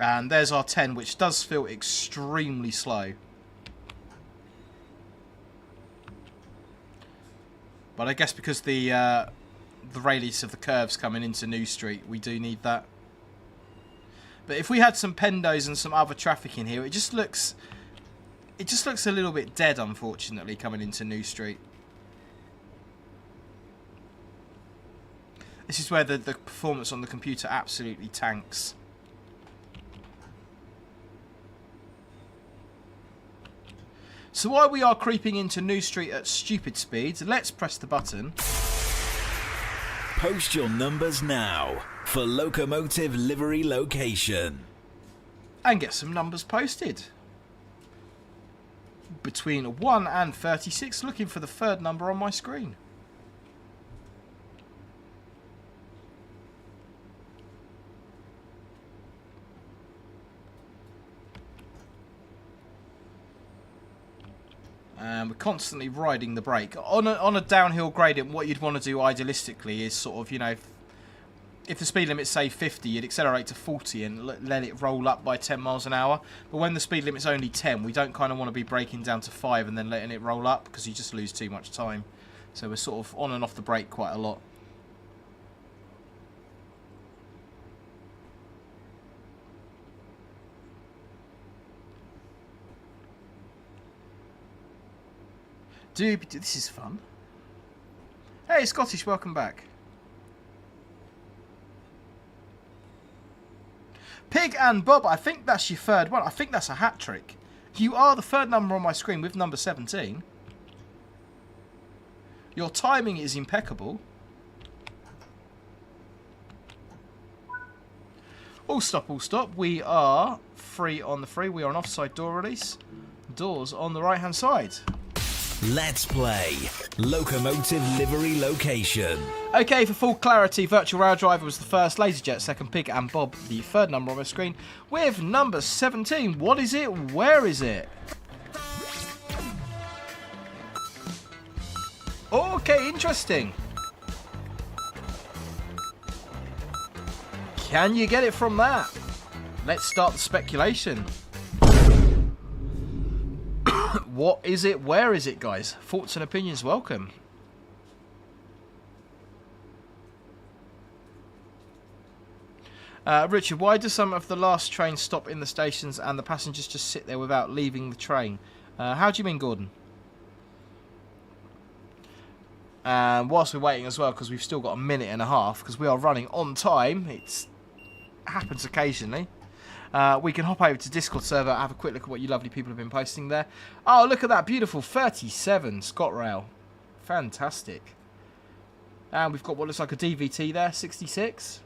And there's our 10, which does feel extremely slow. But I guess because the radius of the curves coming into New Street, we do need that. But if we had some pendos and some other traffic in here, it just looks a little bit dead, unfortunately, coming into New Street. This is where the performance on the computer absolutely tanks. So while we are creeping into New Street at stupid speeds, let's press the button. Post your numbers now for Locomotive Livery Location. And get some numbers posted. Between 1 and 36, looking for the third number on my screen. And we're constantly riding the brake. On a downhill gradient, what you'd want to do idealistically is sort of, you know, if the speed limit's say 50, you'd accelerate to 40 and let it roll up by 10 miles an hour. But when the speed limit's only 10, we don't kind of want to be braking down to 5 and then letting it roll up, because you just lose too much time. So we're sort of on and off the brake quite a lot. This is fun. Hey, Scottish, welcome back. Pig and Bob, I think that's your third one. I think that's a hat trick. You are the third number on my screen with number 17. Your timing is impeccable. All stop, all stop. We are free on the free. We are an offside door release. Doors on the right hand side. Let's play Locomotive Livery Location. Okay, for full clarity, Virtual Rail Driver was the first, LaserJet second, Pig and Bob the third number on my screen with number 17. What is it? Where is it? Okay, interesting. Can you get it from that? Let's start the speculation. What is it? Where is it, guys? Thoughts and opinions welcome. Richard, why do some of the last trains stop in the stations and the passengers just sit there without leaving the train? How do you mean, Gordon? And whilst we're waiting as well, because we've still got a minute and a half, because we are running on time, it happens occasionally. We can hop over to Discord server, have a quick look at what you lovely people have been posting there. Oh, look at that beautiful 37 ScotRail. Fantastic. And we've got what looks like a DVT there, 66.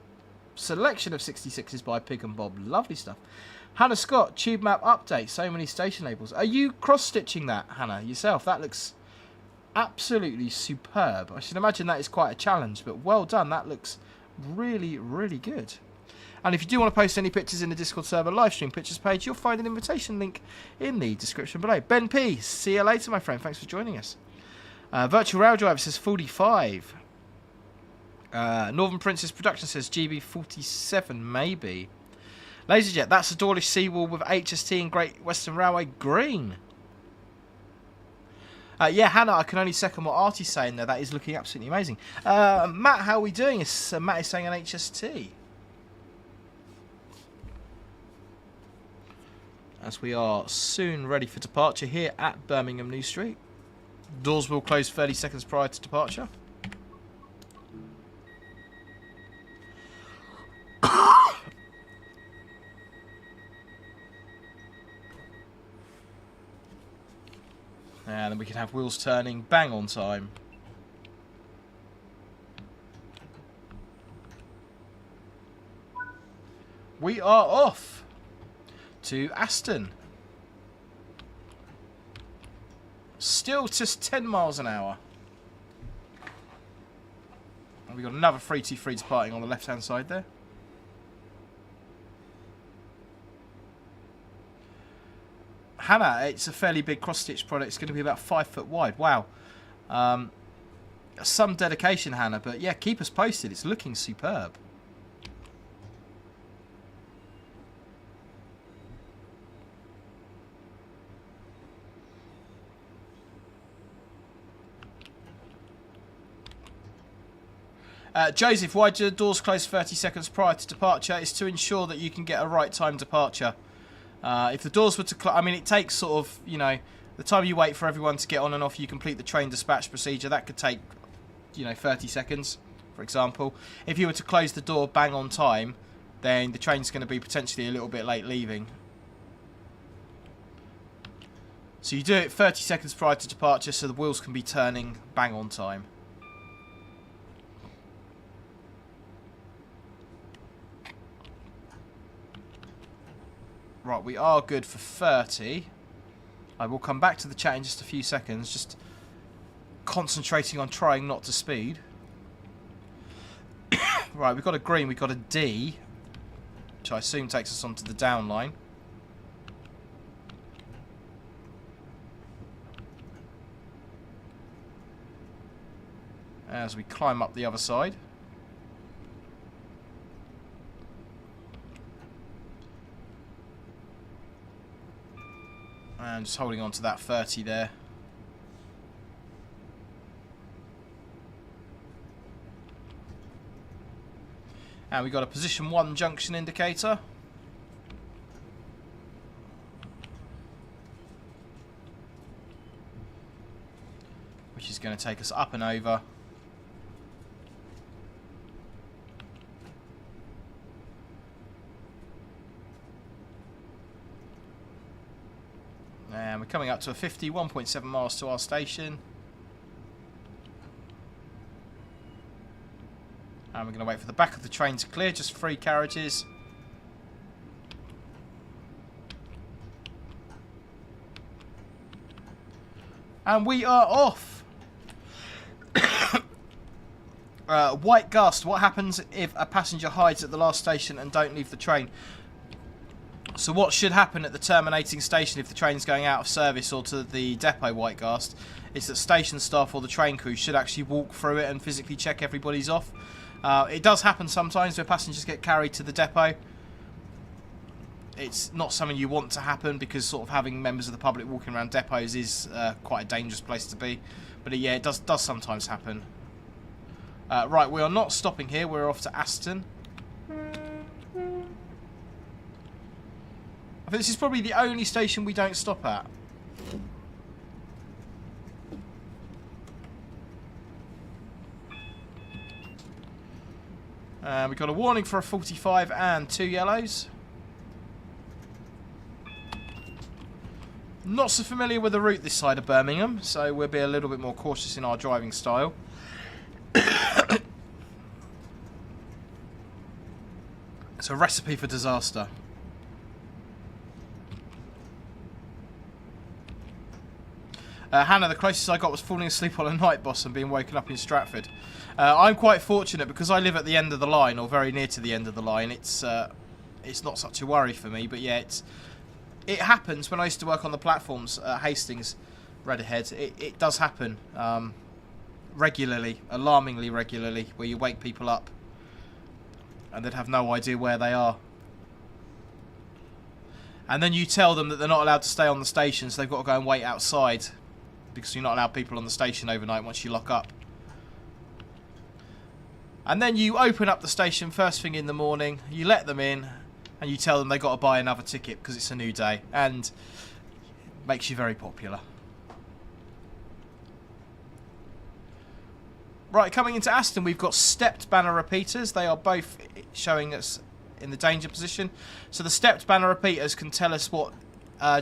Selection of 66s by Pig and Bob. Lovely stuff. Hannah Scott, tube map update. So many station labels. Are you cross-stitching that, Hannah, yourself? That looks absolutely superb. I should imagine that is quite a challenge, but well done. That looks really, really good. And if you do want to post any pictures in the Discord server live stream pictures page, you'll find an invitation link in the description below. Ben P, see you later, my friend. Thanks for joining us. Virtual Rail Driver says 45. Northern Princess Production says GB47, maybe. LaserJet, that's a Dawlish seawall with HST and Great Western Railway green. Yeah, Hannah, I can only second what Artie's saying there. That is looking absolutely amazing. Matt, how are we doing? Matt is saying an HST. As we are soon ready for departure here at Birmingham New Street. Doors will close 30 seconds prior to departure. And then we can have wheels turning bang on time. We are off to Aston. Still just 10 miles an hour. And we've got another 323 departing on the left hand side there. Hannah, it's a fairly big cross-stitch product. It's going to be about 5 foot wide. Wow. Some dedication, Hannah. But yeah, keep us posted. It's looking superb. Joseph, why do the doors close 30 seconds prior to departure? It's to ensure that you can get a right time departure. If the doors were to close, I mean, it takes sort of, you know, the time you wait for everyone to get on and off, you complete the train dispatch procedure. That could take, you know, 30 seconds, for example. If you were to close the door bang on time, then the train's going to be potentially a little bit late leaving. So you do it 30 seconds prior to departure so the wheels can be turning bang on time. Right, we are good for 30. I will come back to the chat in just a few seconds, just concentrating on trying not to speed. Right, we've got a green, we've got a D, which I assume takes us onto the down line. As we climb up the other side. And just holding on to that 30 there. And we've got a position 1 junction indicator. Which is going to take us up and over. And we're coming up to a 51.7 miles to our station. And we're going to wait for the back of the train to clear, just 3 carriages. And we are off. White gust. What happens if a passenger hides at the last station and don't leave the train? So what should happen at the terminating station if the train's going out of service or to the depot, White Gast, is that station staff or the train crew should actually walk through it and physically check everybody's off. It does happen sometimes where passengers get carried to the depot. It's not something you want to happen because sort of having members of the public walking around depots is quite a dangerous place to be. But yeah, it does sometimes happen. Right, we are not stopping here. We're off to Aston. I think this is probably the only station we don't stop at. We've got a warning for a 45 and 2 yellows. Not so familiar with the route this side of Birmingham, so we'll be a little bit more cautious in our driving style. It's a recipe for disaster. Hannah, the closest I got was falling asleep on a night bus and being woken up in Stratford. I'm quite fortunate because I live at the end of the line, or very near to the end of the line. It's not such a worry for me, but yeah, it happens when I used to work on the platforms at Hastings, Redhead. It does happen regularly, alarmingly regularly, where you wake people up and they'd have no idea where they are. And then you tell them that they're not allowed to stay on the station, so they've got to go and wait outside because you're not allowed people on the station overnight once you lock up. And then you open up the station first thing in the morning, you let them in, and you tell them they've got to buy another ticket because it's a new day, and it makes you very popular. Right, coming into Aston, we've got stepped banner repeaters. They are both showing us in the danger position. So the stepped banner repeaters can tell us what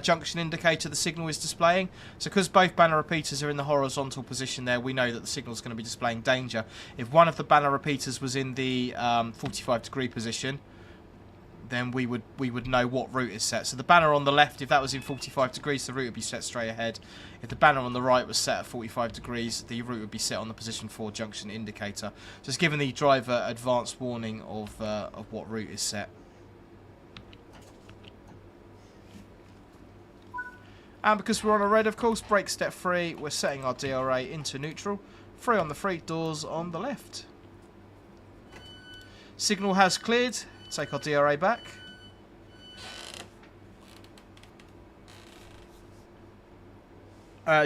junction indicator the signal is displaying. So because both banner repeaters are in the horizontal position there, we know that the signal is going to be displaying danger. If one of the banner repeaters was in the 45-degree position, then we would know what route is set. So the banner on the left, if that was in 45 degrees, the route would be set straight ahead. If the banner on the right was set at 45 degrees, the route would be set on the position 4 junction indicator. Just giving the driver advanced warning of what route is set. And because we're on a red, of course, brake step 3, we're setting our DRA into neutral. 3 on the freight doors on the left. Signal has cleared. Take our DRA back.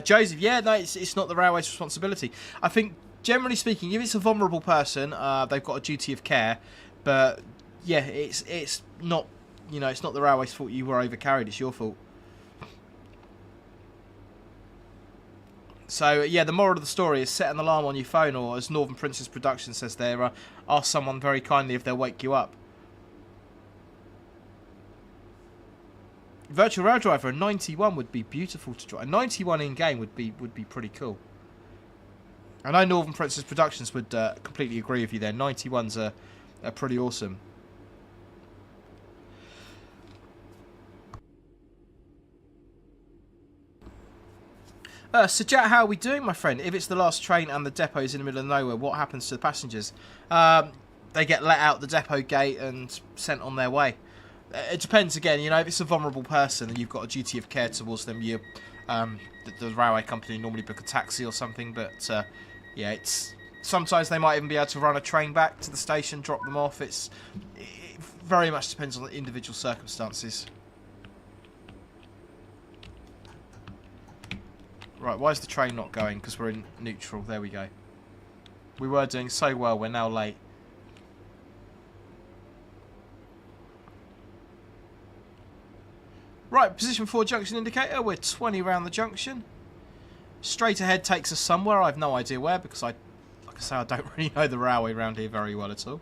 Joseph, yeah, no, it's not the railway's responsibility. I think, generally speaking, if it's a vulnerable person, they've got a duty of care. But yeah, it's not, you know, it's not the railway's fault you were overcarried. It's your fault. So yeah, the moral of the story is set an alarm on your phone, or as Northern Princess Production says there, ask someone very kindly if they'll wake you up. Virtual Rail Driver, a 91 would be beautiful to drive. A 91 in game would be pretty cool. I know Northern Princess Productions would completely agree with you there. 91s are pretty awesome. Sajat, how are we doing, my friend? If it's the last train and the depot's in the middle of nowhere, what happens to the passengers? They get let out the depot gate and sent on their way. It depends again, you know, if it's a vulnerable person and you've got a duty of care towards them, the railway company normally book a taxi or something, but yeah, sometimes they might even be able to run a train back to the station, drop them off. It very much depends on the individual circumstances. Right, why is the train not going? Because we're in neutral. There we go. We were doing so well, we're now late. Right, position 4 junction indicator. We're 20 round the junction. Straight ahead takes us somewhere. I have no idea where because like I say, I don't really know the railway around here very well at all.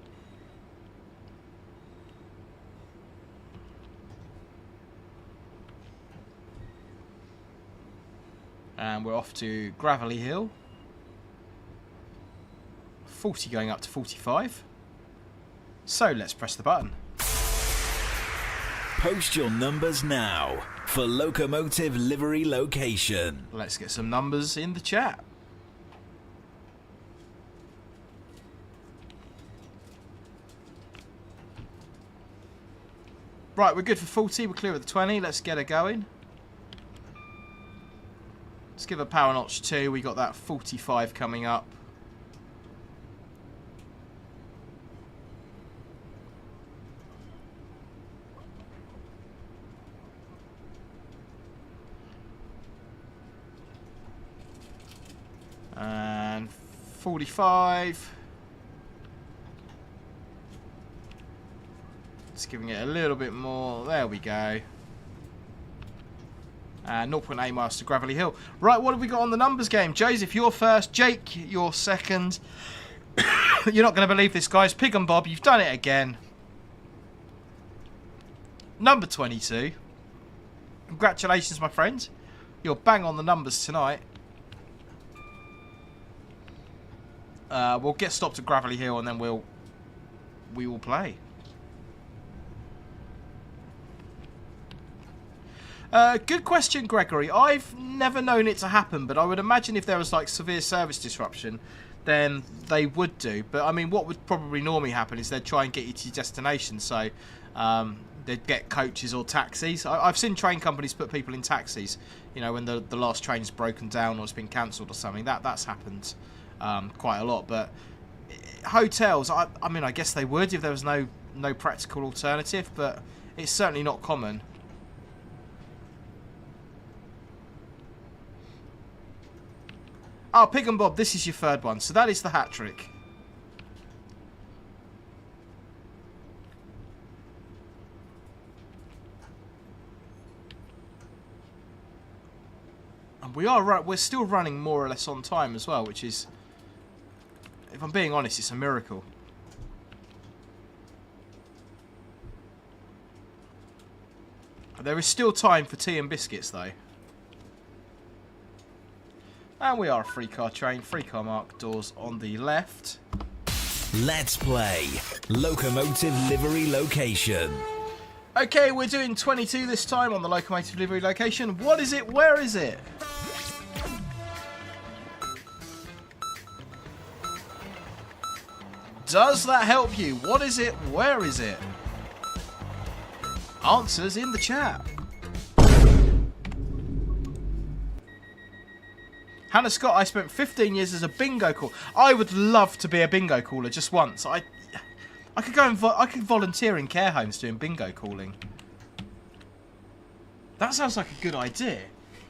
And we're off to Gravelly Hill. 40 going up to 45. So let's press the button. Post your numbers now for Locomotive Livery Location. Let's get some numbers in the chat. Right, we're good for 40. We're clear of the 20. Let's get her going. Let's give a power notch 2. We got that 45 coming up. And 45. Just giving it a little bit more. There we go. And 0.8 miles to Gravelly Hill. Right, what have we got on the numbers game? Joseph, you're first. Jake, you're second. You're not going to believe this, guys. Pig and Bob, you've done it again. Number 22. Congratulations, my friend. You're bang on the numbers tonight. We'll get stopped at Gravelly Hill and then we will play. Good question, Gregory. I've never known it to happen, but I would imagine if there was like severe service disruption, then they would do. But I mean, what would probably normally happen is they'd try and get you to your destination. So they'd get coaches or taxis. I've seen train companies put people in taxis, you know, when the last train's broken down or it's been cancelled or something. That's happened quite a lot. But hotels, I mean, I guess they would if there was no practical alternative, but it's certainly not common. Oh, Pig and Bob, this is your third one. So that is the hat trick. And we're still running more or less on time as well, which is, if I'm being honest, it's a miracle. There is still time for tea and biscuits, though. And we are a three-car train. Three-car mark, doors on the left. Let's play Locomotive Livery Location. Okay, we're doing 22 this time on the Locomotive Livery Location. What is it? Where is it? Does that help you? What is it? Where is it? Answers in the chat. Hannah Scott, I spent 15 years as a bingo caller. I would love to be a bingo caller just once. I could go and I could volunteer in care homes doing bingo calling. That sounds like a good idea.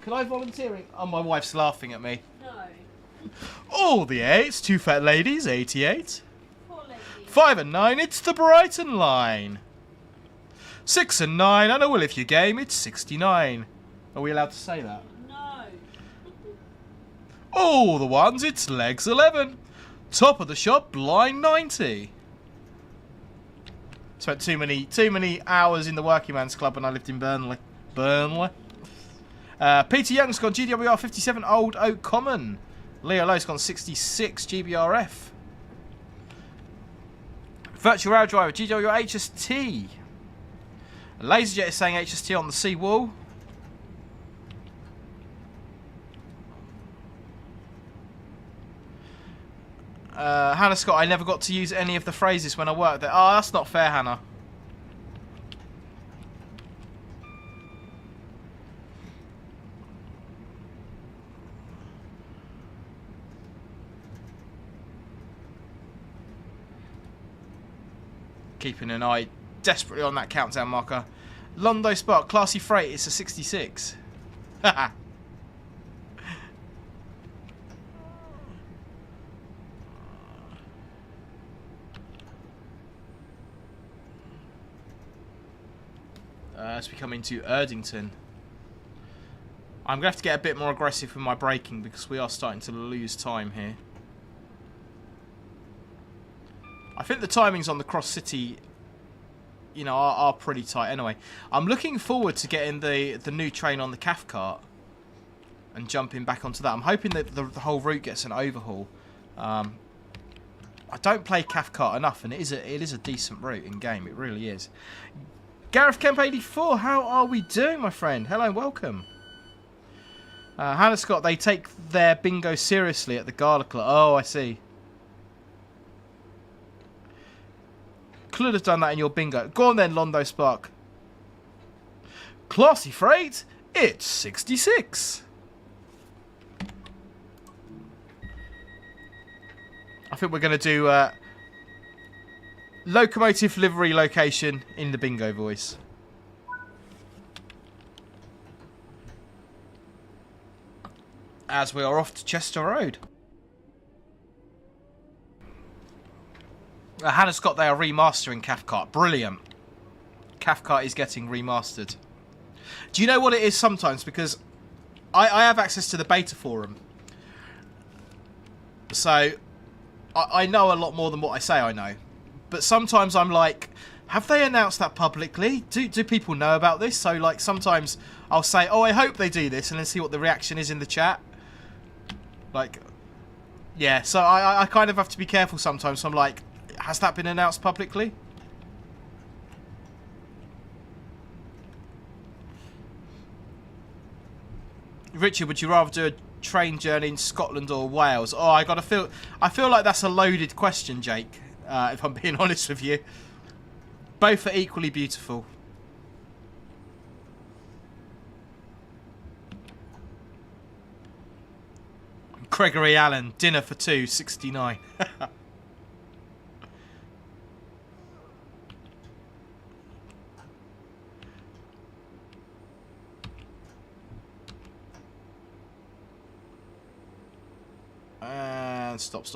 Could I volunteer in... Oh, my wife's laughing at me. No. All the 8s, 2 fat ladies, 88. 4 ladies. 5 and 9, it's the Brighton line. 6 and 9, and a will if you game, it's 69. Are we allowed to say that? No. All the ones, it's legs 11. Top of the shop, line 90. Spent too many hours in the working man's club when I lived in Burnley. Peter Young's gone GWR 57 Old Oak Common. Leo Lowe's gone 66 GBRF. Virtual Rail Driver GWR HST. Laserjet is saying HST on the sea wall. Hannah Scott, I never got to use any of the phrases when I worked there. Oh, that's not fair, Hannah. Keeping an eye desperately on that countdown marker. Londo Spark, classy freight, it's a 66. Haha. As we come into Erdington, I'm going to have to get a bit more aggressive with my braking because we are starting to lose time here. I think the timings on the Cross City, you know, are pretty tight anyway. I'm looking forward to getting the new train on the Cathcart and jumping back onto that. I'm hoping that the whole route gets an overhaul. I don't play Cathcart enough, and it is a decent route in game. It really is. Gareth Kemp 84, how are we doing, my friend? Hello, welcome. Hannah Scott, they take their bingo seriously at the Gala Club. Oh, I see. Could have done that in your bingo. Go on then, Londo Spark. Classy freight, it's 66. I think we're going to do Locomotive Livery Location in the bingo voice. As we are off to Chester Road. Hannah Scott, they are remastering Cathcart. Brilliant. Cathcart is getting remastered. Do you know what it is sometimes? Because I have access to the beta forum. So I know a lot more than what I say I know. But sometimes I'm like, have they announced that publicly? Do people know about this? So like sometimes I'll say, oh, I hope they do this, and then see what the reaction is in the chat. Like, yeah, so I kind of have to be careful sometimes. So I'm like, has that been announced publicly? Richard, would you rather do a train journey in Scotland or Wales? Oh, I feel like that's a loaded question, Jake. If I'm being honest with you, both are equally beautiful. Gregory Allen, dinner for two, 69. And stop.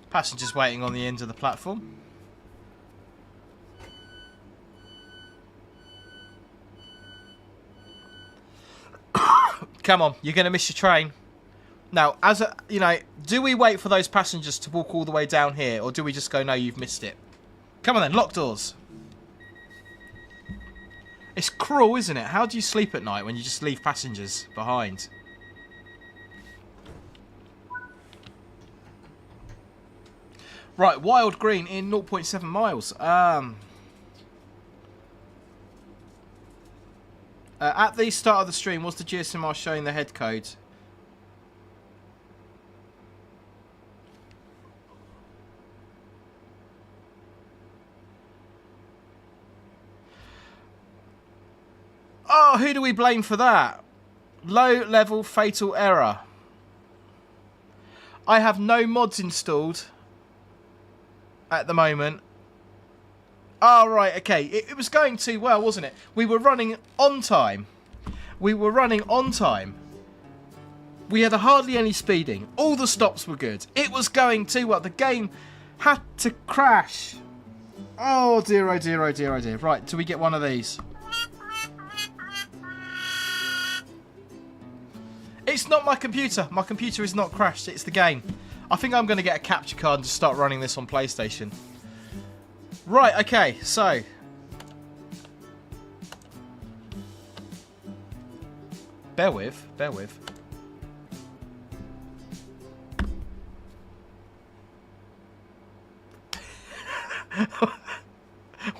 Passengers waiting on the end of the platform. Come on, you're going to miss your train. Now, do we wait for those passengers to walk all the way down here, or do we just go, no, you've missed it? Come on then, lock doors. It's cruel, isn't it? How do you sleep at night when you just leave passengers behind? Right, Wild Green in 0.7 miles. At the start of the stream, was the GSMR showing the head code? Oh, who do we blame for that? Low level fatal error. I have no mods installed at the moment. Oh, right, okay. It was going too well, wasn't it? We were running on time. We had hardly any speeding. All the stops were good. It was going too well. The game had to crash. Oh, dear, oh, dear, oh, dear, oh, dear. Right, do we get one of these? It's not my computer. My computer is not crashed. It's the game. I think I'm going to get a capture card and just start running this on PlayStation. Right, okay, so. Bear with.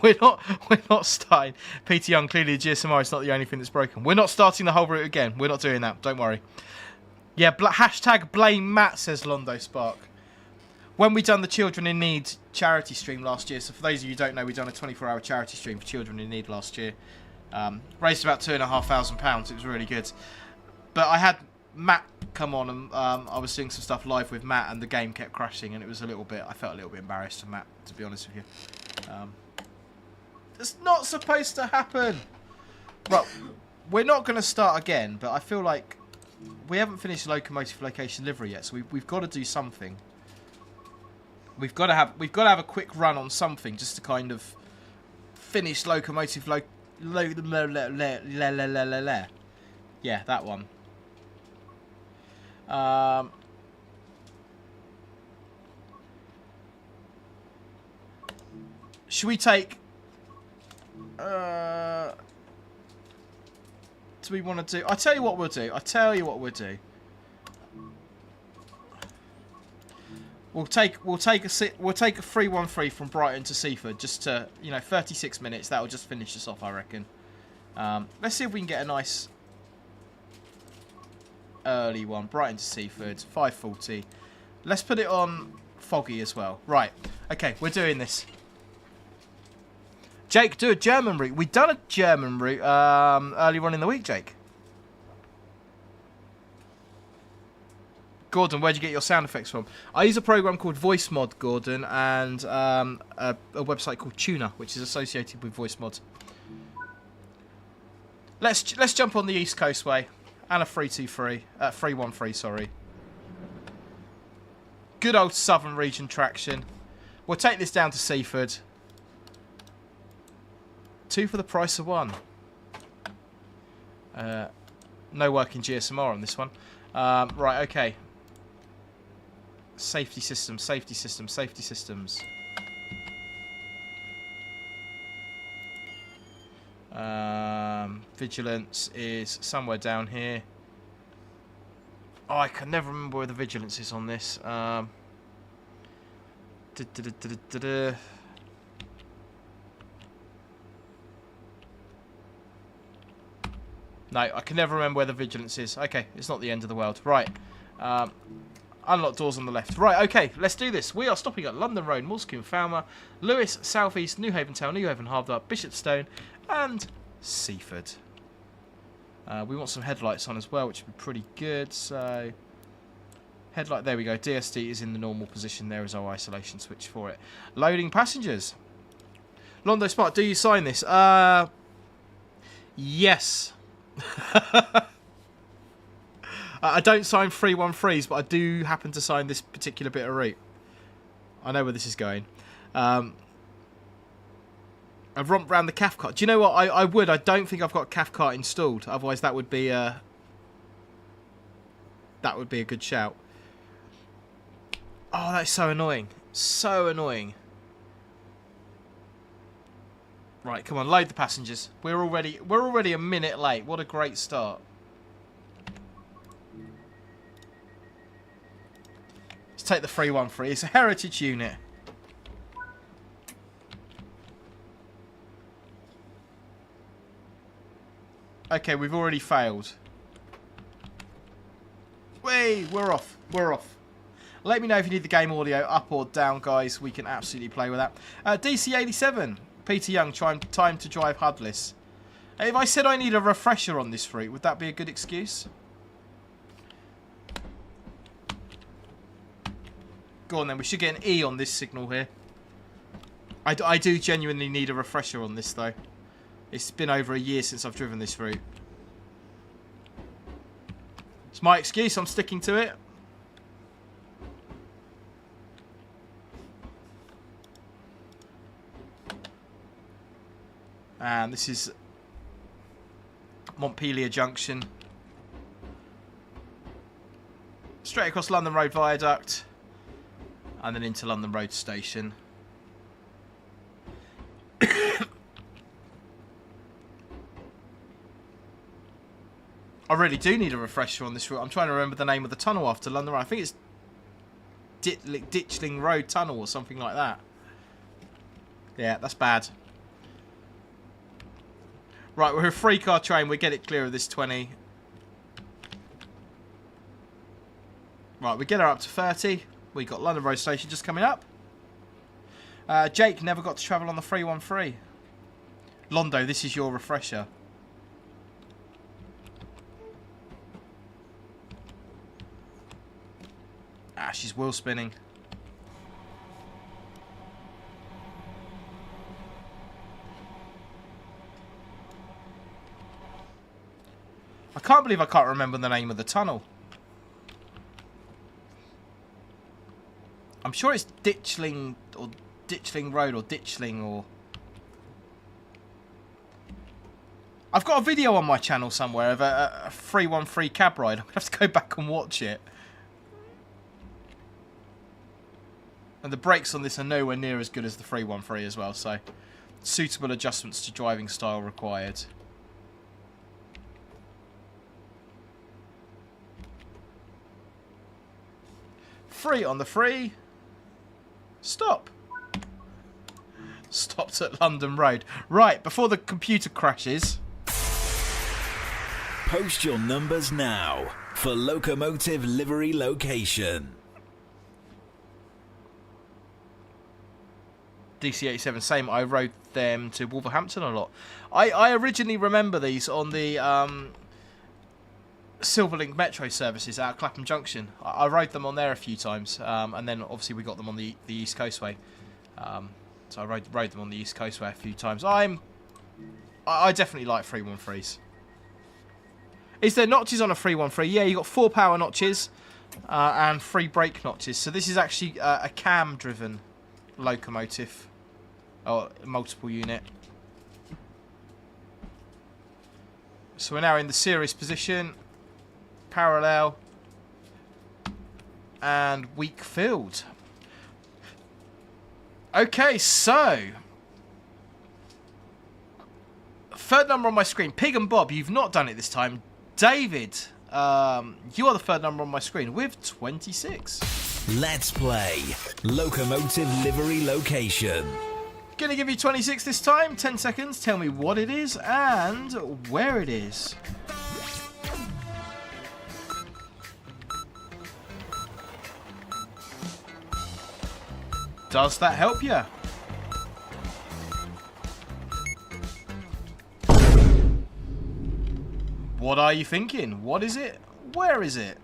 We're not starting. PT Young, clearly the GSMR is not the only thing that's broken. We're not starting the whole route again. We're not doing that. Don't worry. Yeah, hashtag blame Matt, says Londo Spark. When we done the Children in Need charity stream last year, so for those of you who don't know, we done a 24-hour charity stream for Children in Need last year. Raised about £2,500. It was really good. But I had Matt come on, and I was doing some stuff live with Matt, and the game kept crashing, and it was I felt a little bit embarrassed for Matt, to be honest with you. It's not supposed to happen. Right, we're not going to start again, but I feel like we haven't finished Locomotive Location Livery yet, so we've got to do something. We've got to have a quick run on something just to kind of finish Locomotive Yeah, that one. Should we take? Do we want to do? I tell you what we'll do. We'll take a 313 from Brighton to Seaford, just to 36 minutes. That'll just finish us off, I reckon. Let's see if we can get a nice early one. Brighton to Seaford, 5:40. Let's put it on foggy as well. Right. Okay, we're doing this. Jake, do a German route. We've done a German route earlier on in the week, Jake. Gordon, where'd you get your sound effects from? I use a program called Voice Mod, Gordon, and a website called Tuner, which is associated with Voice Mod. Let's jump on the East Coast way. And a 313, sorry. Good old Southern Region traction. We'll take this down to Seaford. 2 for the price of 1. No working GSMR on this one. Right, okay. Safety systems. Vigilance is somewhere down here. Oh, I can never remember where the vigilance is on this. No, I can never remember where the vigilance is. Okay, it's not the end of the world. Right. Unlock doors on the left. Right, okay, let's do this. We are stopping at London Road, Moulsecoombe, Falmer, Lewis, South East, New Haven Town, New Haven Harbour, Bishopstone, and Seaford. We want some headlights on as well, which would be pretty good. So, headlight, there we go. DSD is in the normal position. There is our isolation switch for it. Loading passengers. Londo Smart, do you sign this? Yes. I don't sign 313s, but I do happen to sign this particular bit of route. I know where this is going. I've romped round the Cathcart. Do you know what? I would. I don't think I've got Cathcart installed. Otherwise, that would be a good shout. Oh, that's so annoying. So annoying. Right, come on, load the passengers. We're already a minute late. What a great start. Let's take the 313. It's a heritage unit. Okay, we've already failed. Whee! We're off. We're off. Let me know if you need the game audio up or down, guys. We can absolutely play with that. DC87. Peter Young, time to drive Hudless. If I said I need a refresher on this route, would that be a good excuse? Go on then, we should get an E on this signal here. I do genuinely need a refresher on this though. It's been over a year since I've driven this route. It's my excuse, I'm sticking to it. And this is Montpelier Junction. Straight across London Road Viaduct. And then into London Road Station. I really do need a refresher on this route. I'm trying to remember the name of the tunnel after London Road. I think it's Ditchling Road Tunnel or something like that. Yeah, that's bad. Right, we're a 3-car train. We get it clear of this 20. Right, we get her up to 30. We got London Road Station just coming up. Jake never got to travel on the 313. Londo, this is your refresher. Ah, she's wheel spinning. I can't believe I can't remember the name of the tunnel. I'm sure it's Ditchling or Ditchling Road or Ditchling or... I've got a video on my channel somewhere of a 313 cab ride. I'm going to have to go back and watch it. And the brakes on this are nowhere near as good as the 313 as well, so suitable adjustments to driving style required. Free on the free. Stop. Stopped at London Road. Right, before the computer crashes. Post your numbers now for Locomotive Livery Location. DC87, same. I rode them to Wolverhampton a lot. I originally remember these on the Silverlink Metro services out of Clapham Junction. I rode them on there a few times, and then obviously we got them on the East Coastway. So I rode them on the East Coastway a few times. I definitely like 313s. Is there notches on a 313? Yeah, you got 4 power notches and 3 brake notches. So this is actually a cam-driven locomotive or multiple unit. So we're now in the series position, parallel, and weak filled. Okay, so third number on my screen, Pig and Bob. You've not done it this time. David, you are the third number on my screen with 26. Let's play Locomotive Livery Location. Gonna give you 26 this time. 10 seconds. Tell me what it is and where it is. Does that help you? What are you thinking? What is it? Where is it?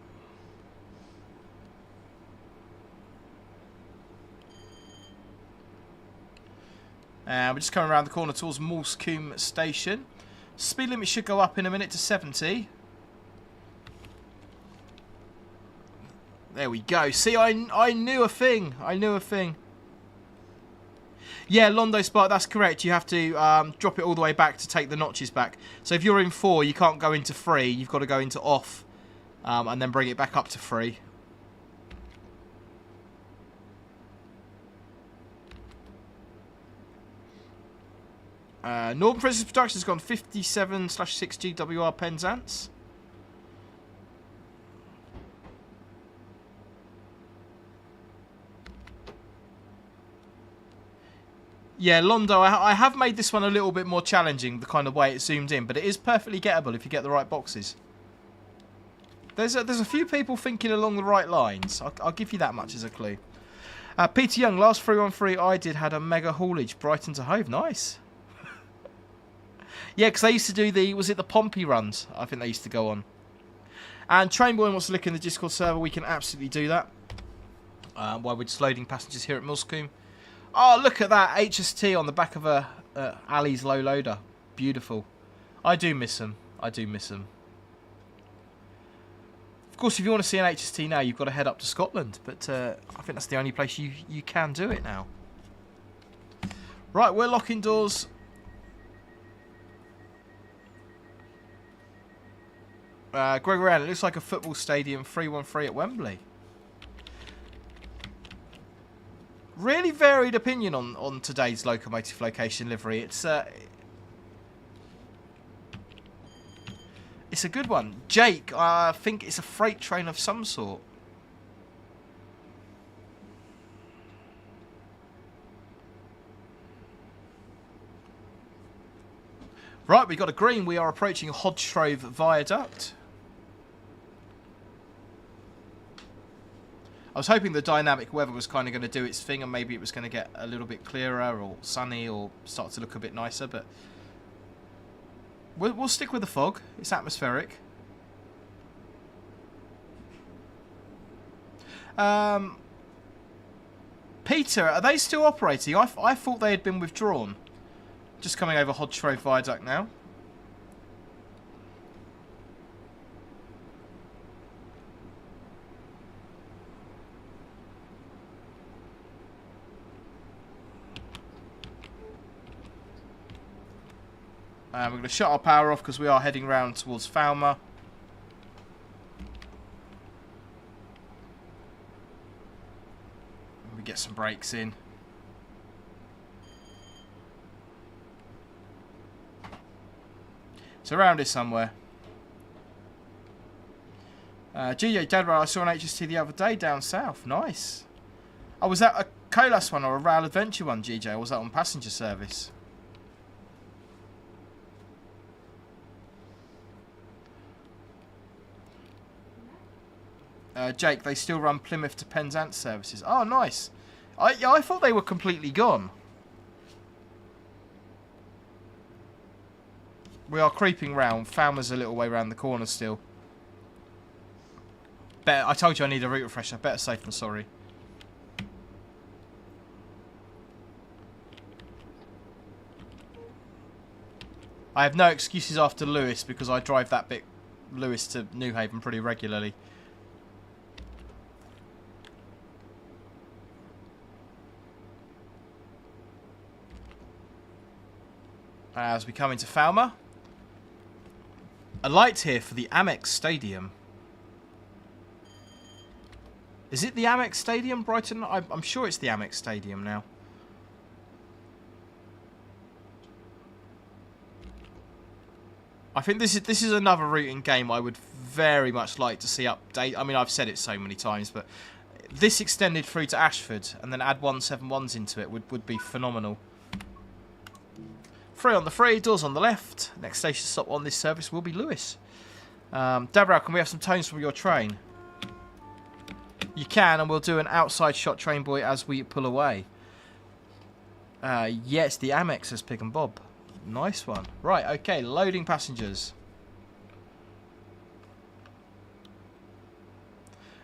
And we're just coming around the corner towards Moulsecoombe Station. Speed limit should go up in a minute to 70. There we go. See, I knew a thing. I knew a thing. Yeah, Londo Spark, that's correct. You have to drop it all the way back to take the notches back. So if you're in 4, you can't go into 3. You've got to go into off and then bring it back up to 3. Northern Princess Productions has gone 57/6 GWR Penzance. Yeah, Londo, I have made this one a little bit more challenging, the kind of way it zoomed in, but it is perfectly gettable if you get the right boxes. There's a few people thinking along the right lines. I'll give you that much as a clue. Peter Young, last 313 I did had a mega haulage, Brighton to Hove. Nice. Yeah, because they used to do was it the Pompey runs? I think they used to go on. And Trainboy wants to look in the Discord server. We can absolutely do that. While we're just loading passengers here at Moulsecoombe. Oh, look at that HST on the back of a Ali's low loader. Beautiful. I do miss them. I do miss them. Of course, if you want to see an HST now, you've got to head up to Scotland. But I think that's the only place you can do it now. Right, we're locking doors. Gregory Allen, it looks like a football stadium, 313 at Wembley. Really varied opinion on today's Locomotive Location livery. It's a good one. Jake, I think it's a freight train of some sort. Right, we got a green. We are approaching Hodgetrove Viaduct. I was hoping the dynamic weather was kind of going to do its thing and maybe it was going to get a little bit clearer or sunny or start to look a bit nicer, but we'll stick with the fog. It's atmospheric. Peter, are they still operating? I thought they had been withdrawn. Just coming over Hodgetrove Viaduct now. We're going to shut our power off because we are heading round towards Falmer. We get some brakes in. It's around here somewhere. GJ Dadra, I saw an HST the other day down south. Nice. Oh, was that a Colas one or a Rail Adventure one, GJ? Or was that on passenger service? Jake, they still run Plymouth to Penzance services. Oh, nice. I thought they were completely gone. We are creeping round. Falmer's a little way round the corner still. I told you I need a route refresher. Better safe than sorry. I have no excuses after Lewis because I drive that bit Lewis to Newhaven pretty regularly. As we come into Falmer. A light here for the Amex Stadium. Is it the Amex Stadium, Brighton? I'm sure it's the Amex Stadium now. I think this is another route in game I would very much like to see update. I mean, I've said it so many times, but this extended through to Ashford and then add 171s into it would be phenomenal. 3 on the 3, doors on the left. Next station stop on this service will be Lewis. Dabrow, can we have some tones from your train? You can, and we'll do an outside shot, train boy, as we pull away. Yeah, it's the Amex, says Pig and Bob. Nice one. Right, okay, loading passengers.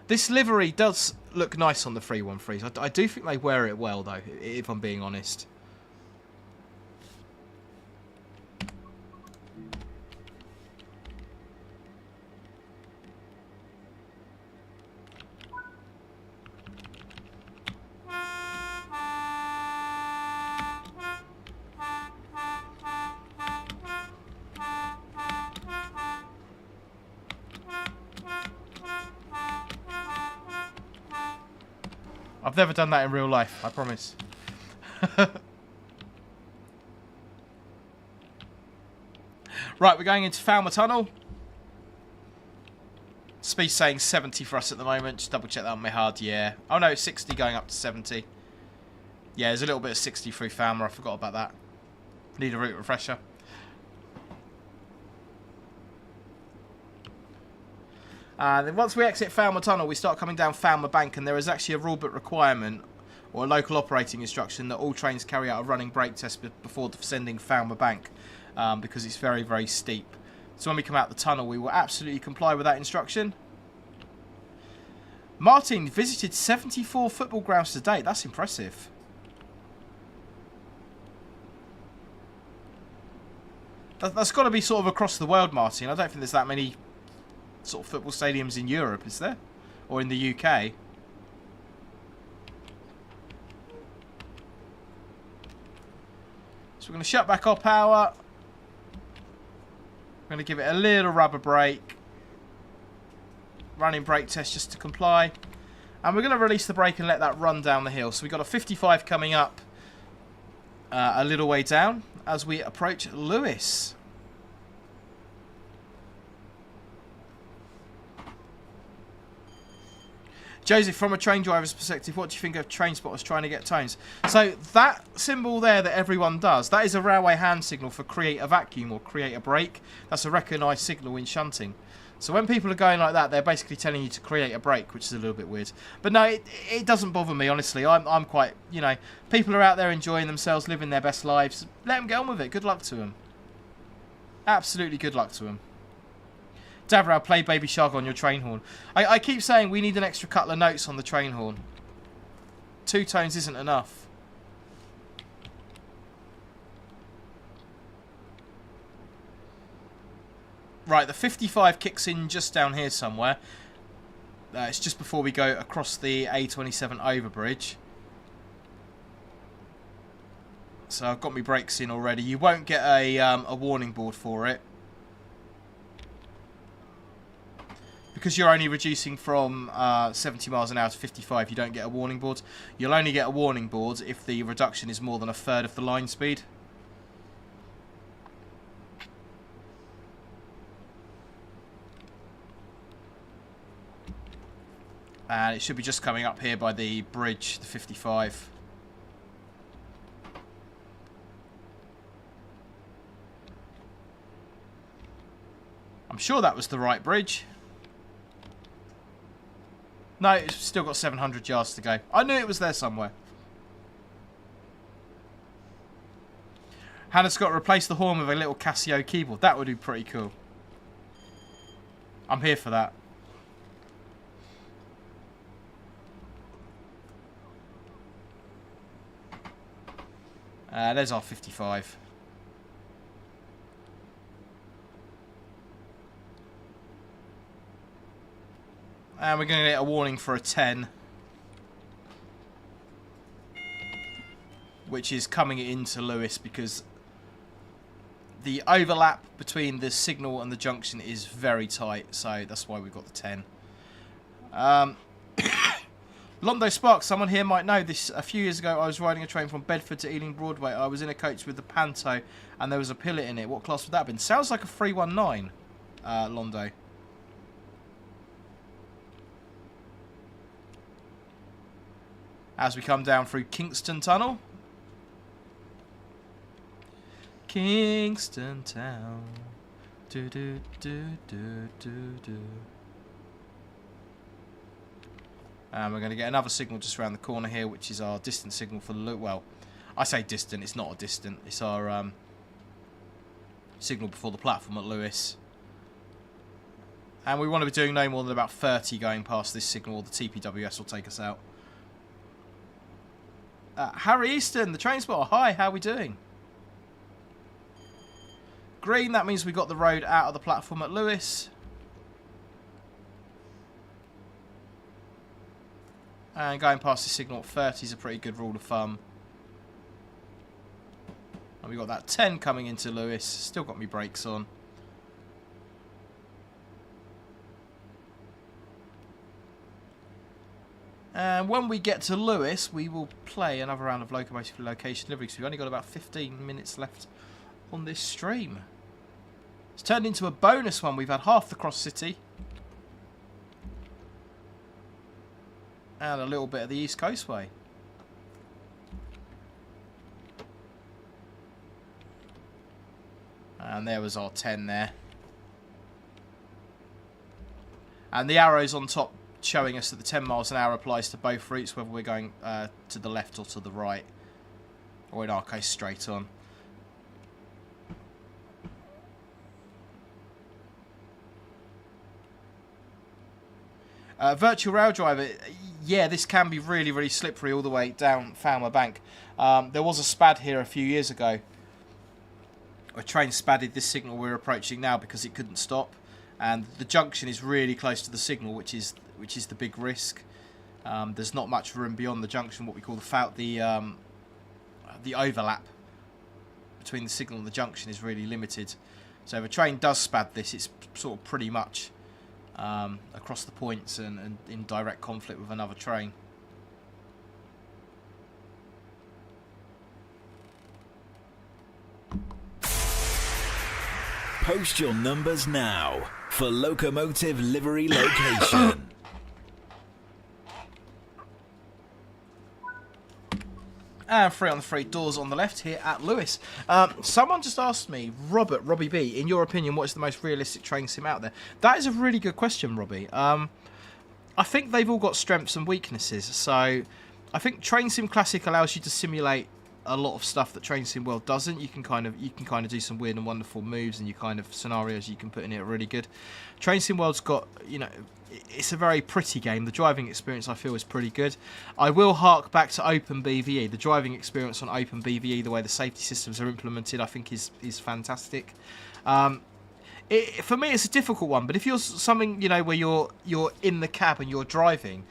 This livery does look nice on the 313s. I do think they wear it well, though, if I'm being honest. I've never done that in real life, I promise. Right, we're going into Falmer Tunnel. Speed saying 70 for us at the moment. Just double check that on my HUD, yeah. Oh no, 60 going up to 70. Yeah, there's a little bit of 60 through Falmer. I forgot about that. Need a route refresher. Then once we exit Falmer Tunnel, we start coming down Falmer Bank, and there is actually a rule book requirement or a local operating instruction that all trains carry out a running brake test before descending Falmer Bank, because it's very, very steep. So when we come out the tunnel, we will absolutely comply with that instruction. Martin visited 74 football grounds to date. That's impressive. That's got to be sort of across the world, Martin. I don't think there's that many sort of football stadiums in Europe, is there? Or in the UK? So we're going to shut back our power. We're going to give it a little rubber brake. Running brake test just to comply. And we're going to release the brake and let that run down the hill. So we've got a 55 coming up a little way down as we approach Lewes. Joseph, from a train driver's perspective, what do you think of train spotters trying to get tones? So that symbol there that everyone does, that is a railway hand signal for create a vacuum or create a brake. That's a recognised signal in shunting. So when people are going like that, they're basically telling you to create a brake, which is a little bit weird. But no, it doesn't bother me, honestly. I'm quite, you know, people are out there enjoying themselves, living their best lives. Let them get on with it. Good luck to them. Absolutely good luck to them. Davrow, play Baby Shark on your train horn. I keep saying we need an extra couple of notes on the train horn. 2 tones isn't enough. Right, the 55 kicks in just down here somewhere. It's just before we go across the A27 overbridge. So I've got my brakes in already. You won't get a warning board for it, because you're only reducing from 70 miles an hour to 55. You don't get a warning board. You'll only get a warning board if the reduction is more than a third of the line speed. And it should be just coming up here by the bridge, the 55. I'm sure that was the right bridge. No, it's still got 700 yards to go. I knew it was there somewhere. Hannah Scott, replace the horn with a little Casio keyboard. That would be pretty cool. I'm here for that. There's our 55. And we're going to get a warning for a 10. Which is coming into Lewes, because the overlap between the signal and the junction is very tight. So that's why we've got the 10. Londo Sparks, someone here might know this. A few years ago, I was riding a train from Bedford to Ealing Broadway. I was in a coach with the Panto, and there was a pilot in it. What class would that have been? Sounds like a 319, Londo. As we come down through Kingston Tunnel. Kingston Town. Do do do do do do. And we're going to get another signal just around the corner here, which is our distance signal for the loop. Well, I say distant, it's not a distant. It's our signal before the platform at Lewes. And we want to be doing no more than about 30 going past this signal, or the TPWS will take us out. Harry Easton, the train spotter. Hi, how are we doing? Green, that means we got the road out of the platform at Lewes. And going past the signal at 30 is a pretty good rule of thumb. And we got that 10 coming into Lewes. Still got me brakes on. And when we get to Lewes, we will play another round of Locomotive Location Livery, because we've only got about 15 minutes left on this stream. It's turned into a bonus one. We've had half the Cross City. And a little bit of the East Coastway. And there was our 10 there. And the arrows on top showing us that the 10 miles an hour applies to both routes, whether we're going to the left or to the right. Or in our case, straight on. Virtual Rail Driver, yeah, this can be really, really slippery all the way down Falmer Bank. There was a spad here a few years ago. A train spadded this signal we're approaching now because it couldn't stop. And the junction is really close to the signal, which is the big risk. There's not much room beyond the junction, what we call the overlap between the signal and the junction is really limited. So if a train does spad this, it's sort of pretty much across the points and in direct conflict with another train. Post your numbers now for Locomotive Livery Location. And 3 on the 3 doors on the left here at Lewes. Someone just asked me, Robbie B, in your opinion, what is the most realistic train sim out there? That is a really good question, Robbie. I think they've all got strengths and weaknesses. So I think Train Sim Classic allows you to simulate a lot of stuff that Train Sim World doesn't. You can kind of do some weird and wonderful moves, and you kind of scenarios you can put in it are really good. Train Sim World's got, you know, it's a very pretty game. The driving experience I feel is pretty good. I will hark back to Open BVE. The driving experience on Open BVE, the way the safety systems are implemented, I think is fantastic. For me, it's a difficult one. But if you're something, you know, where you're in the cab and you're driving,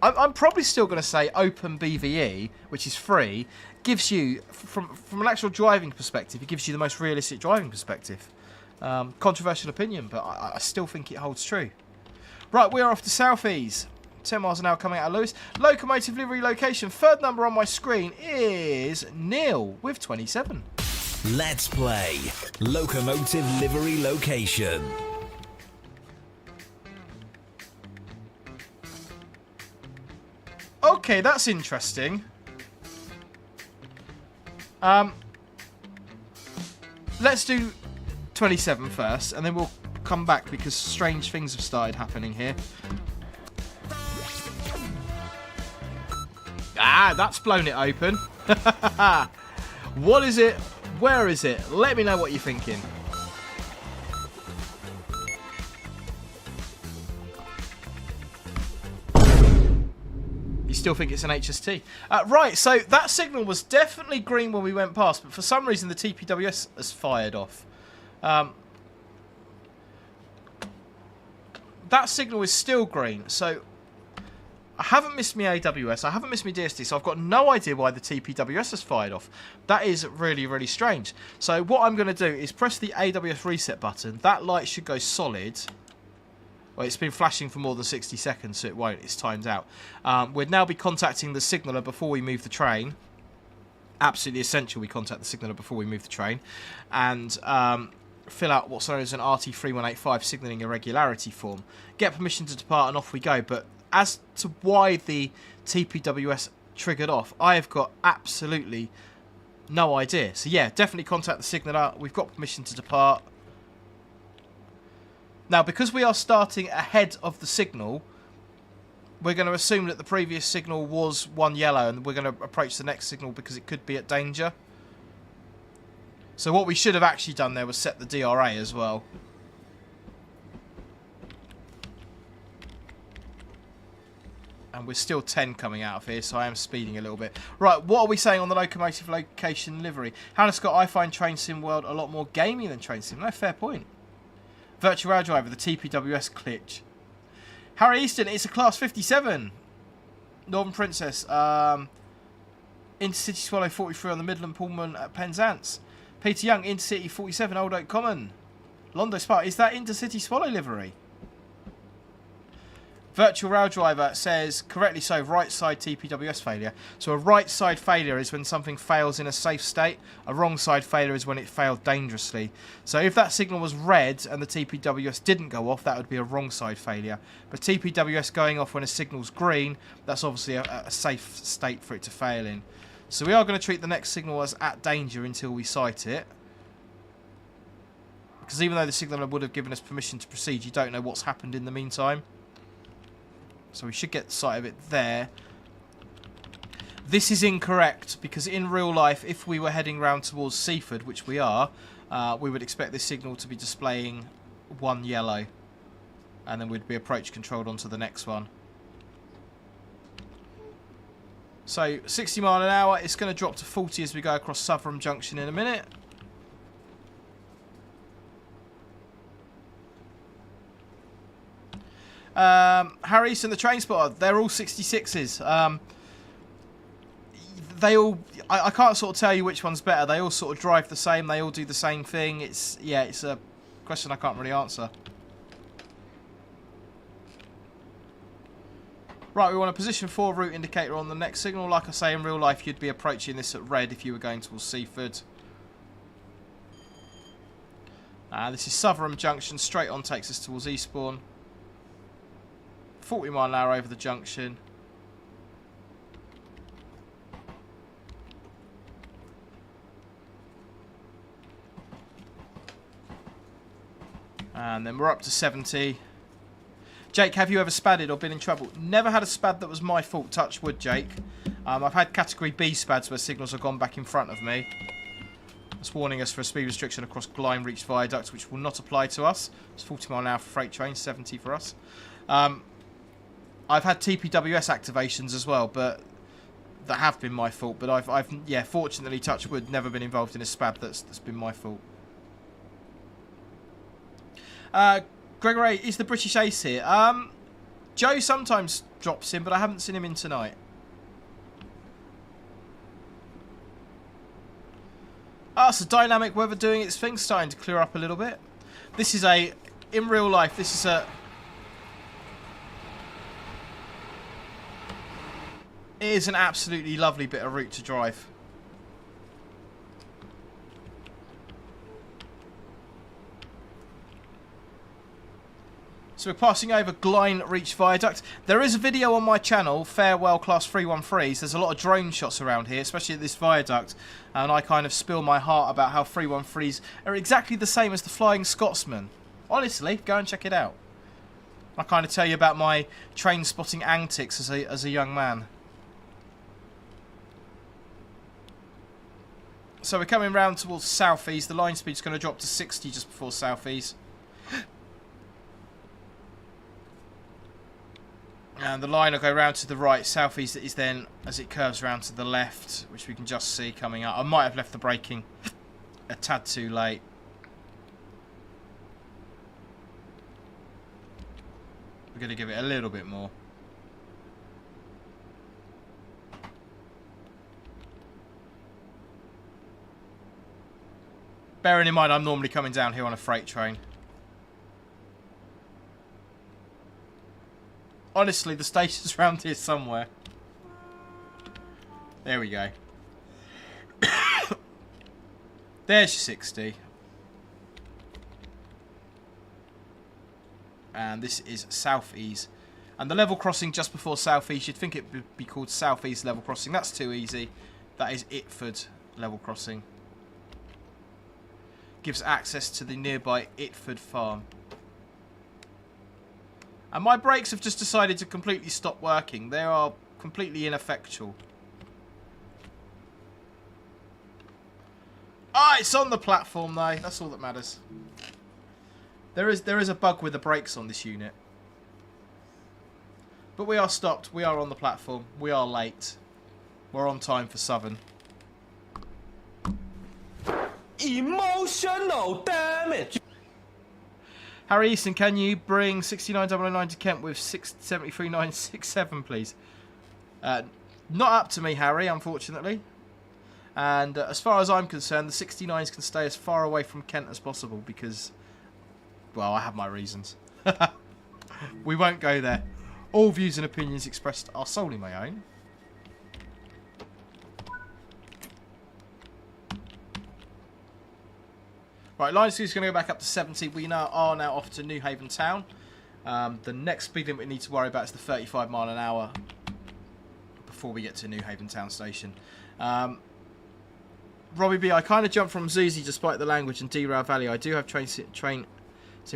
I'm probably still going to say Open BVE, which is free, gives you, from an actual driving perspective, it gives you the most realistic driving perspective. Controversial opinion, but I still think it holds true. Right, we are off to South East. 10 miles an hour coming out of Lewes. Locomotive Livery Location. Third number on my screen is Neil with 27. Let's play Locomotive Livery Location. Okay, that's interesting. Let's do 27 first, and then we'll come back because strange things have started happening here. Ah, that's blown it open. What is it? Where is it? Let me know what you're thinking. You still think it's an HST? Right, so that signal was definitely green when we went past, but for some reason the TPWS has fired off. That signal is still green, so I haven't missed my AWS, I haven't missed my DST, so I've got no idea why the TPWS has fired off. That is really, really strange. So what I'm going to do is press the AWS reset button. That light should go solid. Well, it's been flashing for more than 60 seconds, so it won't. It's timed out. We'd now be contacting the signaller before we move the train. Absolutely essential we contact the signaller before we move the train. And fill out what's known as an RT3185 signalling irregularity form. Get permission to depart and off we go. But as to why the TPWS triggered off, I have got absolutely no idea. So yeah, definitely contact the signaller. We've got permission to depart. Now, because we are starting ahead of the signal, we're going to assume that the previous signal was 1 yellow, and we're going to approach the next signal because it could be at danger. So what we should have actually done there was set the DRA as well. And we're still 10 coming out of here, so I am speeding a little bit. Right, what are we saying on the Locomotive Location livery? Hannah Scott, I find Train Sim World a lot more gamey than Train Sim. No, fair point. Virtual Rail Driver, the TPWS glitch. Harry Easton, it's a Class 57. Northern Princess. Intercity Swallow 43 on the Midland Pullman at Penzance. Peter Young, Intercity 47, Old Oak Common. Londo Spark, is that Intercity Swallow livery? Virtual Rail Driver says, correctly so, right side TPWS failure. So a right side failure is when something fails in a safe state. A wrong side failure is when it failed dangerously. So if that signal was red and the TPWS didn't go off, that would be a wrong side failure. But TPWS going off when a signal's green, that's obviously a safe state for it to fail in. So we are going to treat the next signal as at danger until we sight it. Because even though the signaller would have given us permission to proceed, you don't know what's happened in the meantime. So we should get sight of it there. This is incorrect because in real life, if we were heading round towards Seaford, which we are, we would expect this signal to be displaying 1 yellow. And then we'd be approach controlled onto the next one. So 60 mile an hour, it's going to drop to 40 as we go across Southern Junction in a minute. Harris and the Train Spotter, they're all 66s. They all, I can't sort of tell you which one's better. They all sort of drive the same. They all do the same thing. It's a question I can't really answer. Right, we want a position 4 route indicator on the next signal. Like I say, in real life, you'd be approaching this at red if you were going towards Seaford. This is Southern Junction. Straight on takes us towards Eastbourne. 40 mile an hour over the junction. And then we're up to 70. Jake, have you ever spadded or been in trouble? Never had a spad that was my fault, touch wood, Jake. I've had category B spads where signals have gone back in front of me. It's warning us for a speed restriction across Glime Reach Viaduct, which will not apply to us. It's 40 mile an hour for freight trains, 70 for us. I've had TPWS activations as well, but that have been my fault. But I've yeah, fortunately, touch wood, never been involved in a spad that's been my fault. Gregory, is the British Ace here? Joe sometimes drops in, but I haven't seen him in tonight. So dynamic weather doing its thing, starting to clear up a little bit. This is in real life, this is it is an absolutely lovely bit of route to drive. So we're passing over Glime Reach Viaduct. There is a video on my channel, Farewell Class 313s. There's a lot of drone shots around here, especially at this viaduct. And I kind of spill my heart about how 313s are exactly the same as the Flying Scotsman. Honestly, go and check it out. I kind of tell you about my train spotting antics as a young man. So we're coming round towards South East. The line speed's going to drop to 60 just before South East. And the line will go round to the right. South East is then, as it curves round to the left, which we can just see coming up. I might have left the braking a tad too late. We're going to give it a little bit more. Bearing in mind, I'm normally coming down here on a freight train. Honestly, the station's around here somewhere. There we go. There's your 60. And this is South East. And the level crossing just before South East, you'd think it would be called South East level crossing. That's too easy. That is Itford level crossing. Gives access to the nearby Itford farm. And my brakes have just decided to completely stop working. They are completely ineffectual. Ah, it's on the platform though. That's all that matters. There is a bug with the brakes on this unit. But we are stopped. We are on the platform. We are late. We're on time for Southern. Emotional damage. Harry Easton, can you bring 69009 to Kent with 673967, please? Not up to me, Harry, unfortunately. And as far as I'm concerned, the 69s can stay as far away from Kent as possible because, well, I have my reasons. We won't go there. All views and opinions expressed are solely my own. Right, line speed is going to go back up to 70. We are now off to Newhaven Town. The next speed limit we need to worry about is the 35 mile an hour before we get to Newhaven Town Station. Robbie B, I kind of jumped from Zuzi despite the language and Derail Valley. I do have train sim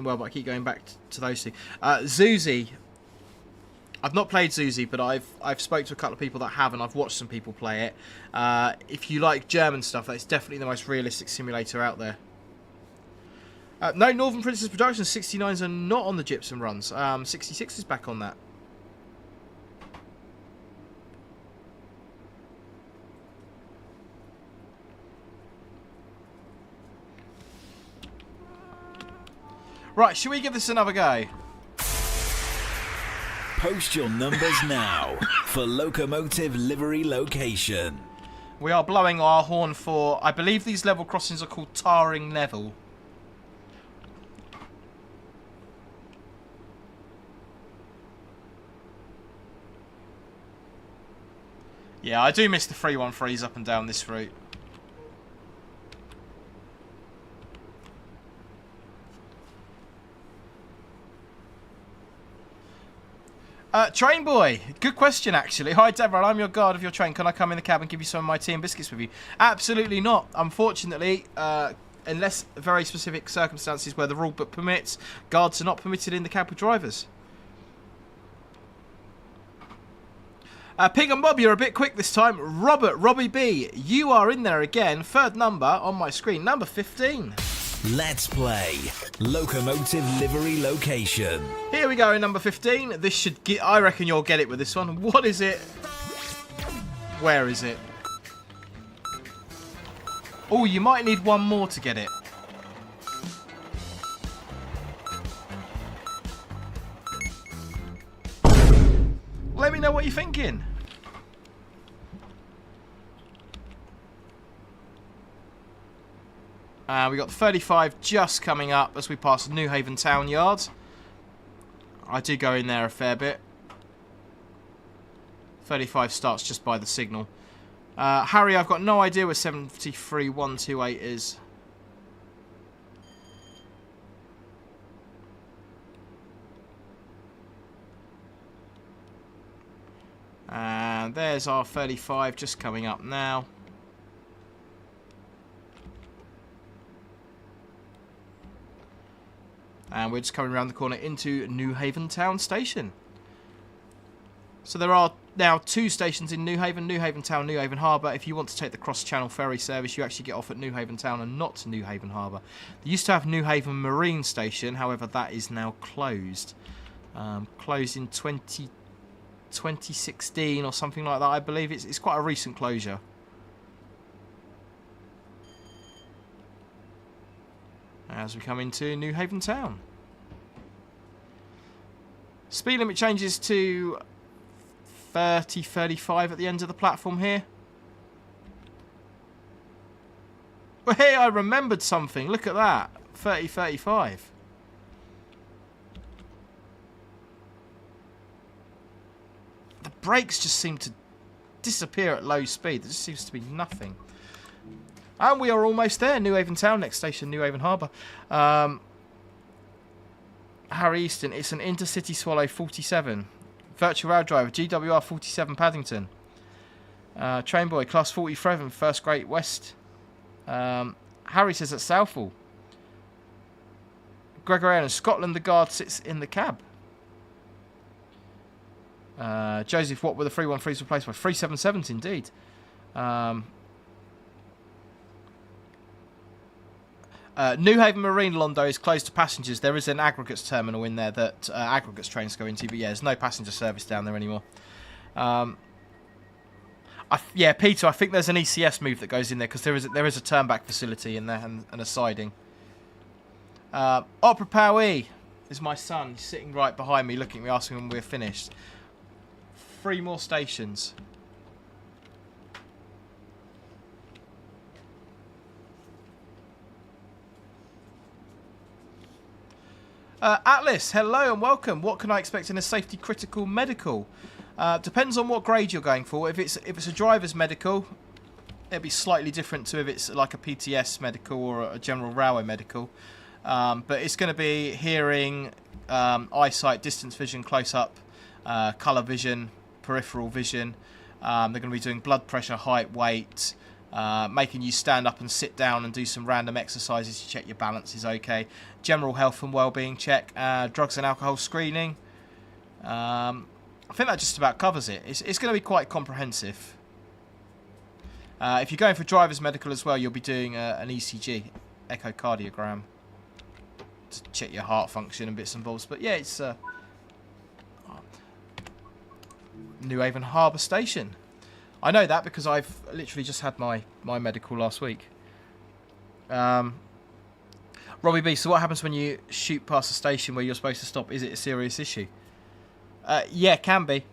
well, but I keep going back to those two. Zuzi, I've not played Zuzi, but I've spoke to a couple of people that have, and I've watched some people play it. If you like German stuff, that's definitely the most realistic simulator out there. No, Northern Princess Productions 69s are not on the Gypsum runs. 66 is back on that. Right, should we give this another go? Post your numbers now for Locomotive Livery Location. We are blowing our horn for, I believe these level crossings are called Tarring Level. Yeah, I do miss the 313s up and down this route. Train boy, good question actually. Hi Deborah, I'm your guard of your train. Can I come in the cab and give you some of my tea and biscuits with you? Absolutely not. Unfortunately, unless very specific circumstances where the rule book permits, guards are not permitted in the cab with drivers. Pig and Bob, you're a bit quick this time. Robbie B, you are in there again. Third number on my screen, number 15. Let's play Locomotive Livery Location. Here we go, number 15. This should get, I reckon you'll get it with this one. What is it? Where is it? Oh, you might need one more to get it. Let me know what you're thinking. We got the 35 just coming up as we pass Newhaven Town Yard. I do go in there a fair bit. 35 starts just by the signal. Harry, I've got no idea where 73128 is. And there's our 35 just coming up now. And we're just coming around the corner into Newhaven Town Station. So there are now two stations in Newhaven, Newhaven Town, Newhaven Harbour. If you want to take the cross-channel ferry service, you actually get off at Newhaven Town and not to Newhaven Harbour. They used to have Newhaven Marine Station, however that is now closed. Closed in 2016 or something like that, I believe. It's quite a recent closure. As we come into Newhaven Town. Speed limit changes to 30, 35 at the end of the platform here. Well, hey, I remembered something. Look at that. 30, 35. The brakes just seem to disappear at low speed. There just seems to be nothing. And we are almost there. Newhaven Town, next station, Newhaven Harbour. Harry Easton, it's an Intercity Swallow 47. Virtual Rail Driver, GWR 47 Paddington. Train Boy, Class 47, First Great West. Harry says at Southall. Gregor Allen, Scotland, the guard sits in the cab. Joseph, what were the 313s replaced by? 377s indeed. New Haven Marine Londo is closed to passengers. There is an aggregates terminal in there that aggregates trains go into, but yeah, there's no passenger service down there anymore. Yeah, Peter, I think there's an ECS move that goes in there because there is a turnback facility in there and a siding. Opera Powie is my son. He's sitting right behind me, looking at me, asking when we're finished. 3 more stations. Atlas, hello and welcome. What can I expect in a safety critical medical? Depends on what grade you're going for. If it's a driver's medical, it'll be slightly different to if it's like a PTS medical or a general railway medical. But it's going to be hearing, eyesight, distance vision, close up, colour vision, peripheral vision. They're going to be doing blood pressure, height, weight, making you stand up and sit down and do some random exercises to check your balance is okay. General health and well-being check, drugs and alcohol screening. I think that just about covers it. It's going to be quite comprehensive. If you're going for driver's medical as well, you'll be doing an ECG, echocardiogram, to check your heart function and bits and bobs. But yeah, it's New Haven Harbour Station. I know that because I've literally just had my medical last week. Robbie B, so what happens when you shoot past a station where you're supposed to stop? Is it a serious issue? Yeah, it can be.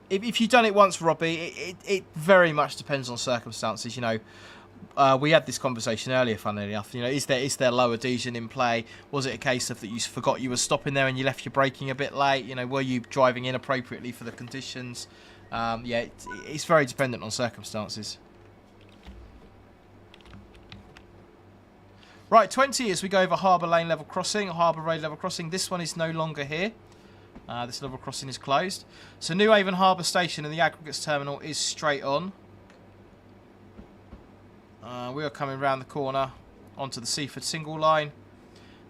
If you've done it once, Robbie, it very much depends on circumstances. You know, we had this conversation earlier, funnily enough. You know, is there low adhesion in play? Was it a case of that you forgot you were stopping there and you left your braking a bit late? You know, were you driving inappropriately for the conditions? Yeah, it's very dependent on circumstances. Right, 20 as we go over Harbour Lane level crossing, Harbour Road level crossing. This one is no longer here. This level crossing is closed. So New Haven Harbour Station and the aggregates terminal is straight on. We are coming round the corner onto the Seaford single line.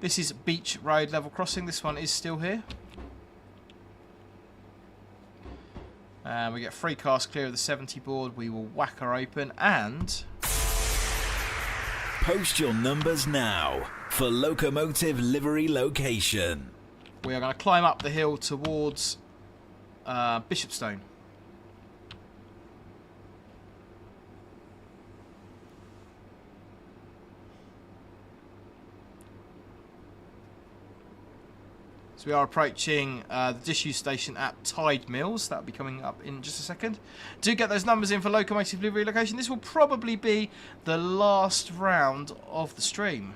This is Beach Road level crossing. This one is still here. And we get free cast clear of the 70 board. We will whack her open and... Post your numbers now for Locomotive Livery Location. We are going to climb up the hill towards Bishopstone. So we are approaching the disused station at Tide Mills. That'll be coming up in just a second. Do get those numbers in for Locomotive Livery Location. This will probably be the last round of the stream.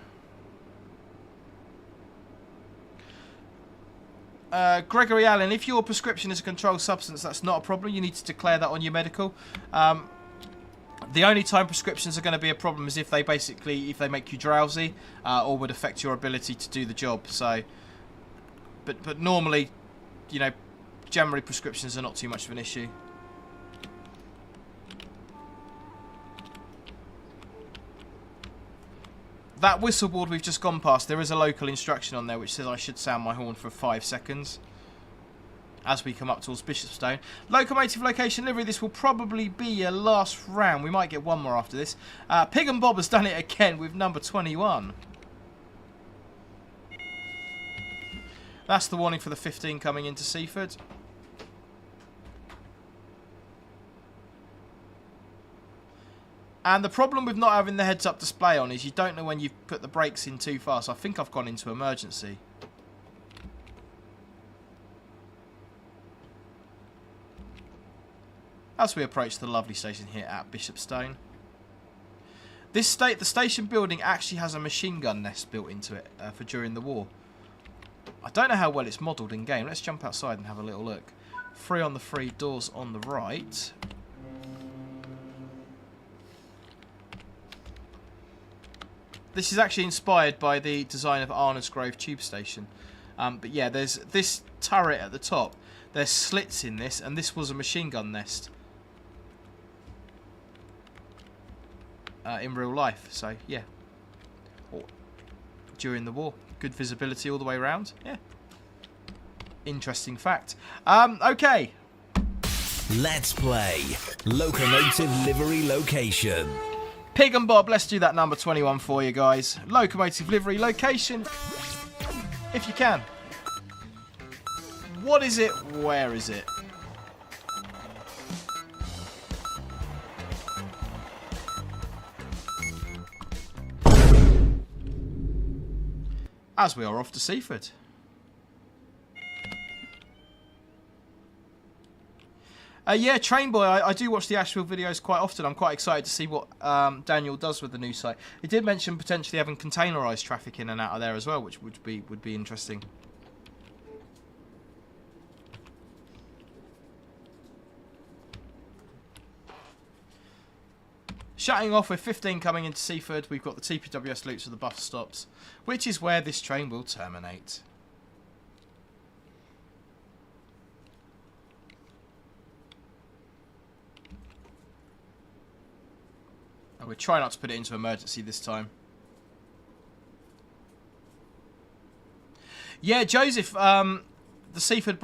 Gregory Allen, if your prescription is a controlled substance, that's not a problem. You need to declare that on your medical. The only time prescriptions are going to be a problem is if they make you drowsy or would affect your ability to do the job. So, but normally, you know, generally prescriptions are not too much of an issue. That whistle board we've just gone past, there is a local instruction on there which says I should sound my horn for 5 seconds as we come up towards Bishopstone. Locomotive Location Livery, this will probably be your last round. We might get one more after this. Pig and Bob has done it again with number 21. That's the warning for the 15 coming into Seaford. And the problem with not having the heads-up display on is you don't know when you've put the brakes in too far. So I think I've gone into emergency. As we approach the lovely station here at Bishopstone. The station building actually has a machine gun nest built into it for during the war. I don't know how well it's modelled in game. Let's jump outside and have a little look. 3 on the 3, doors on the right. This is actually inspired by the design of Arnold's Grove Tube Station. But yeah, there's this turret at the top. There's slits in this, and this was a machine gun nest. In real life, so yeah. Or during the war. Good visibility all the way around. Yeah. Interesting fact. Okay. Let's play Locomotive Livery Location. Pig and Bob, let's do that number 21 for you guys. Locomotive Livery Location, if you can. What is it? Where is it? As we are off to Seaford. Yeah, Train Boy, I do watch the Ashfield videos quite often. I'm quite excited to see what Daniel does with the new site. He did mention potentially having containerised traffic in and out of there as well, which would be interesting. Shutting off with 15 coming into Seaford, we've got the TPWS loops of the bus stops, which is where this train will terminate. And we'll try not to put it into emergency this time. Yeah, Joseph, the Seaford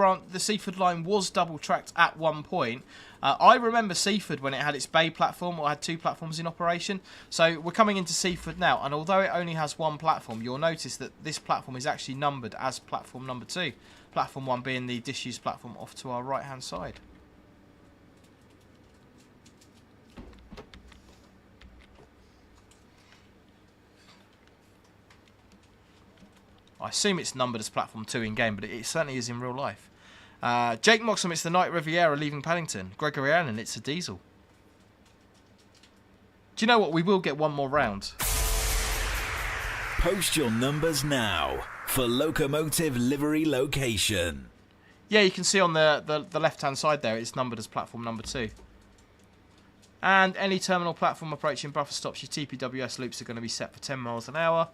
line was double tracked at one point. I remember Seaford when it had its Bay platform, or had 2 platforms in operation. So we're coming into Seaford now, and although it only has 1 platform, you'll notice that this platform is actually numbered as platform number 2. Platform 1 being the disused platform off to our right hand side. I assume it's numbered as platform 2 in game, but it certainly is in real life. Jake Moxham, it's the Night Riviera leaving Paddington. Gregory Allen, it's a diesel. Do you know what? We will get one more round. Post your numbers now for Locomotive Livery Location. Yeah, you can see on the left-hand side there, it's numbered as platform number 2. And any terminal platform approaching buffer stops, your TPWS loops are going to be set for 10 miles an hour.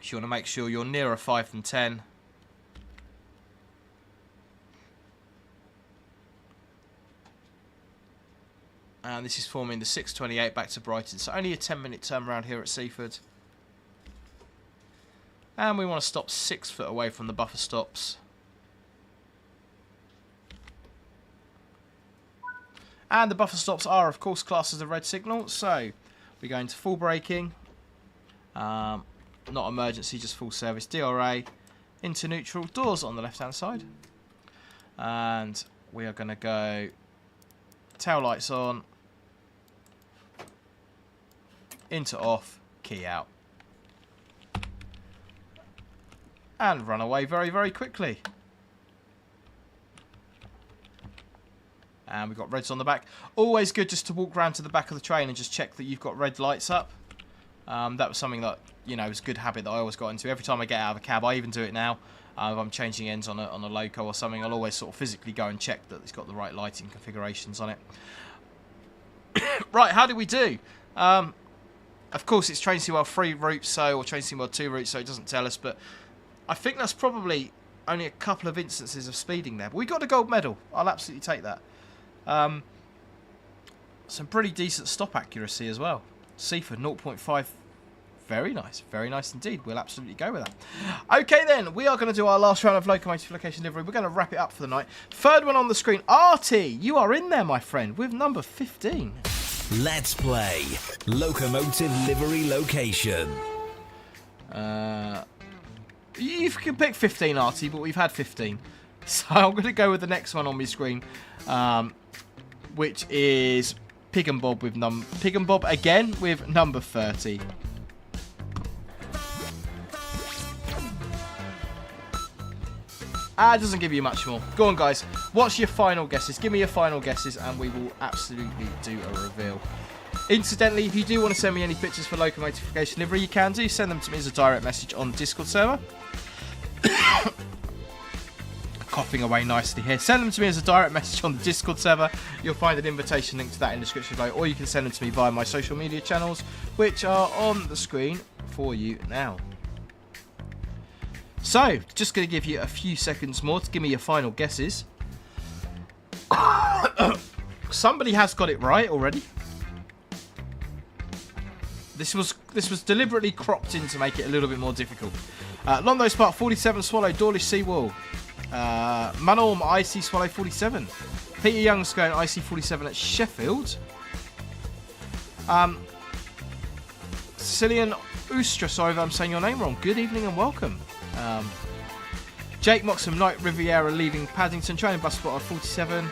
So you want to make sure you're nearer 5 than 10. And this is forming the 628 back to Brighton. So only a 10-minute turnaround here at Seaford. And we want to stop 6 foot away from the buffer stops. And the buffer stops are, of course, classed as a red signal. So we're going to full braking. Not emergency, just full service. DRA into neutral. Doors on the left-hand side. And we are going to go tail lights on. Into off. Key out. And run away very, very quickly. And we've got reds on the back. Always good just to walk round to the back of the train and just check that you've got red lights up. That was something that, you know, was a good habit that I always got into. Every time I get out of a cab, I even do it now. If I'm changing ends on a loco or something, I'll always sort of physically go and check that it's got the right lighting configurations on it. Right, how do we do? Of course, it's Train Seawell 3 routes, or Train Seawell 2 routes, so it doesn't tell us, but I think that's probably only a couple of instances of speeding there. But we got a gold medal. I'll absolutely take that. Some pretty decent stop accuracy as well. Seaford 0.5. Very nice indeed. We'll absolutely go with that. Okay then, we are going to do our last round of Locomotive Location Livery. We're going to wrap it up for the night. Third one on the screen. Artie, you are in there, my friend, with number 15. Let's play Locomotive Livery Location. You can pick 15, Artie, but we've had 15. So I'm going to go with the next one on my screen, which is Pig and Bob again with number 30. It doesn't give you much more. Go on, guys. What's your final guesses? Give me your final guesses, and we will absolutely do a reveal. Incidentally, if you do want to send me any pictures for Locomotive Location Livery, you can do. Send them to me as a direct message on the Discord server. Coughing away nicely here. Send them to me as a direct message on the Discord server. You'll find an invitation link to that in the description below, or you can send them to me via my social media channels, which are on the screen for you now. So, just going to give you a few seconds more to give me your final guesses. Somebody has got it right already. This was deliberately cropped in to make it a little bit more difficult. Longthose Park 47 Swallow, Dawlish Seawall. Manorm IC Swallow 47. Peter Young's going IC47 at Sheffield. Cillian Ustra, sorry if I'm saying your name wrong. Good evening and welcome. Jake Moxham, Night Riviera leaving Paddington. Training bus spot on 47.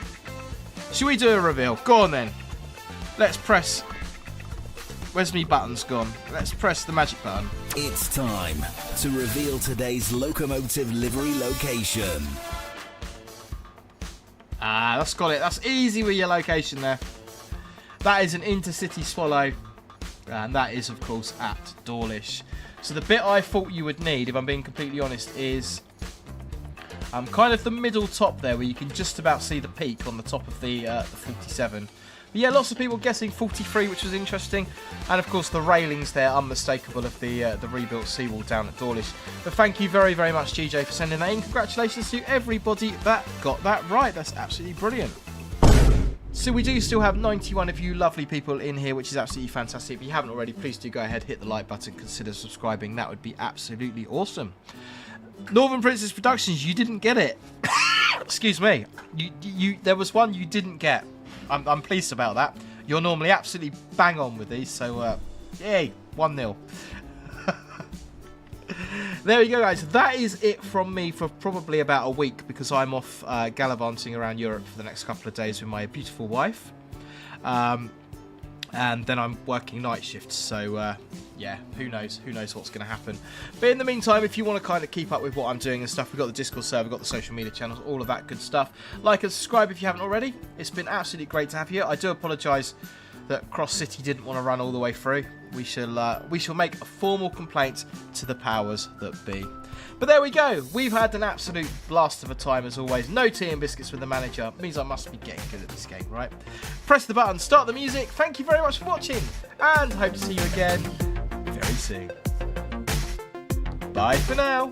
Should we do a reveal? Go on then. Let's press. Where's me buttons gone? Let's press the magic button. It's time to reveal today's Locomotive Livery Location. That's got it. That's easy with your location there. That is an intercity swallow. And that is, of course, at Dawlish. So the bit I thought you would need, if I'm being completely honest, is kind of the middle top there, where you can just about see the peak on the top of the 47. But yeah, lots of people guessing 43, which was interesting. And, of course, the railings there, unmistakable, of the rebuilt seawall down at Dawlish. But thank you very, very much, GJ, for sending that in. Congratulations to everybody that got that right. That's absolutely brilliant. So we do still have 91 of you lovely people in here, which is absolutely fantastic. If you haven't already, please do go ahead, hit the like button, consider subscribing. That would be absolutely awesome. Northern Princess Productions, you didn't get it. Excuse me. There was one you didn't get. I'm pleased about that. You're normally absolutely bang on with these, so yay, 1-0. There we go, guys. That is it from me for probably about a week, because I'm off gallivanting around Europe for the next couple of days with my beautiful wife. And then I'm working night shifts, so yeah, who knows what's going to happen. But in the meantime, if you want to kind of keep up with what I'm doing and stuff, we've got the Discord server, we've got the social media channels, all of that good stuff. Like and subscribe if you haven't already. It's been absolutely great to have you. I do apologise that Cross City didn't want to run all the way through. We shall make a formal complaint to the powers that be. But there we go. We've had an absolute blast of a time as always. No tea and biscuits with the manager. Means I must be getting good at this game, right? Press the button, start the music. Thank you very much for watching, and hope to see you again very soon. Bye for now.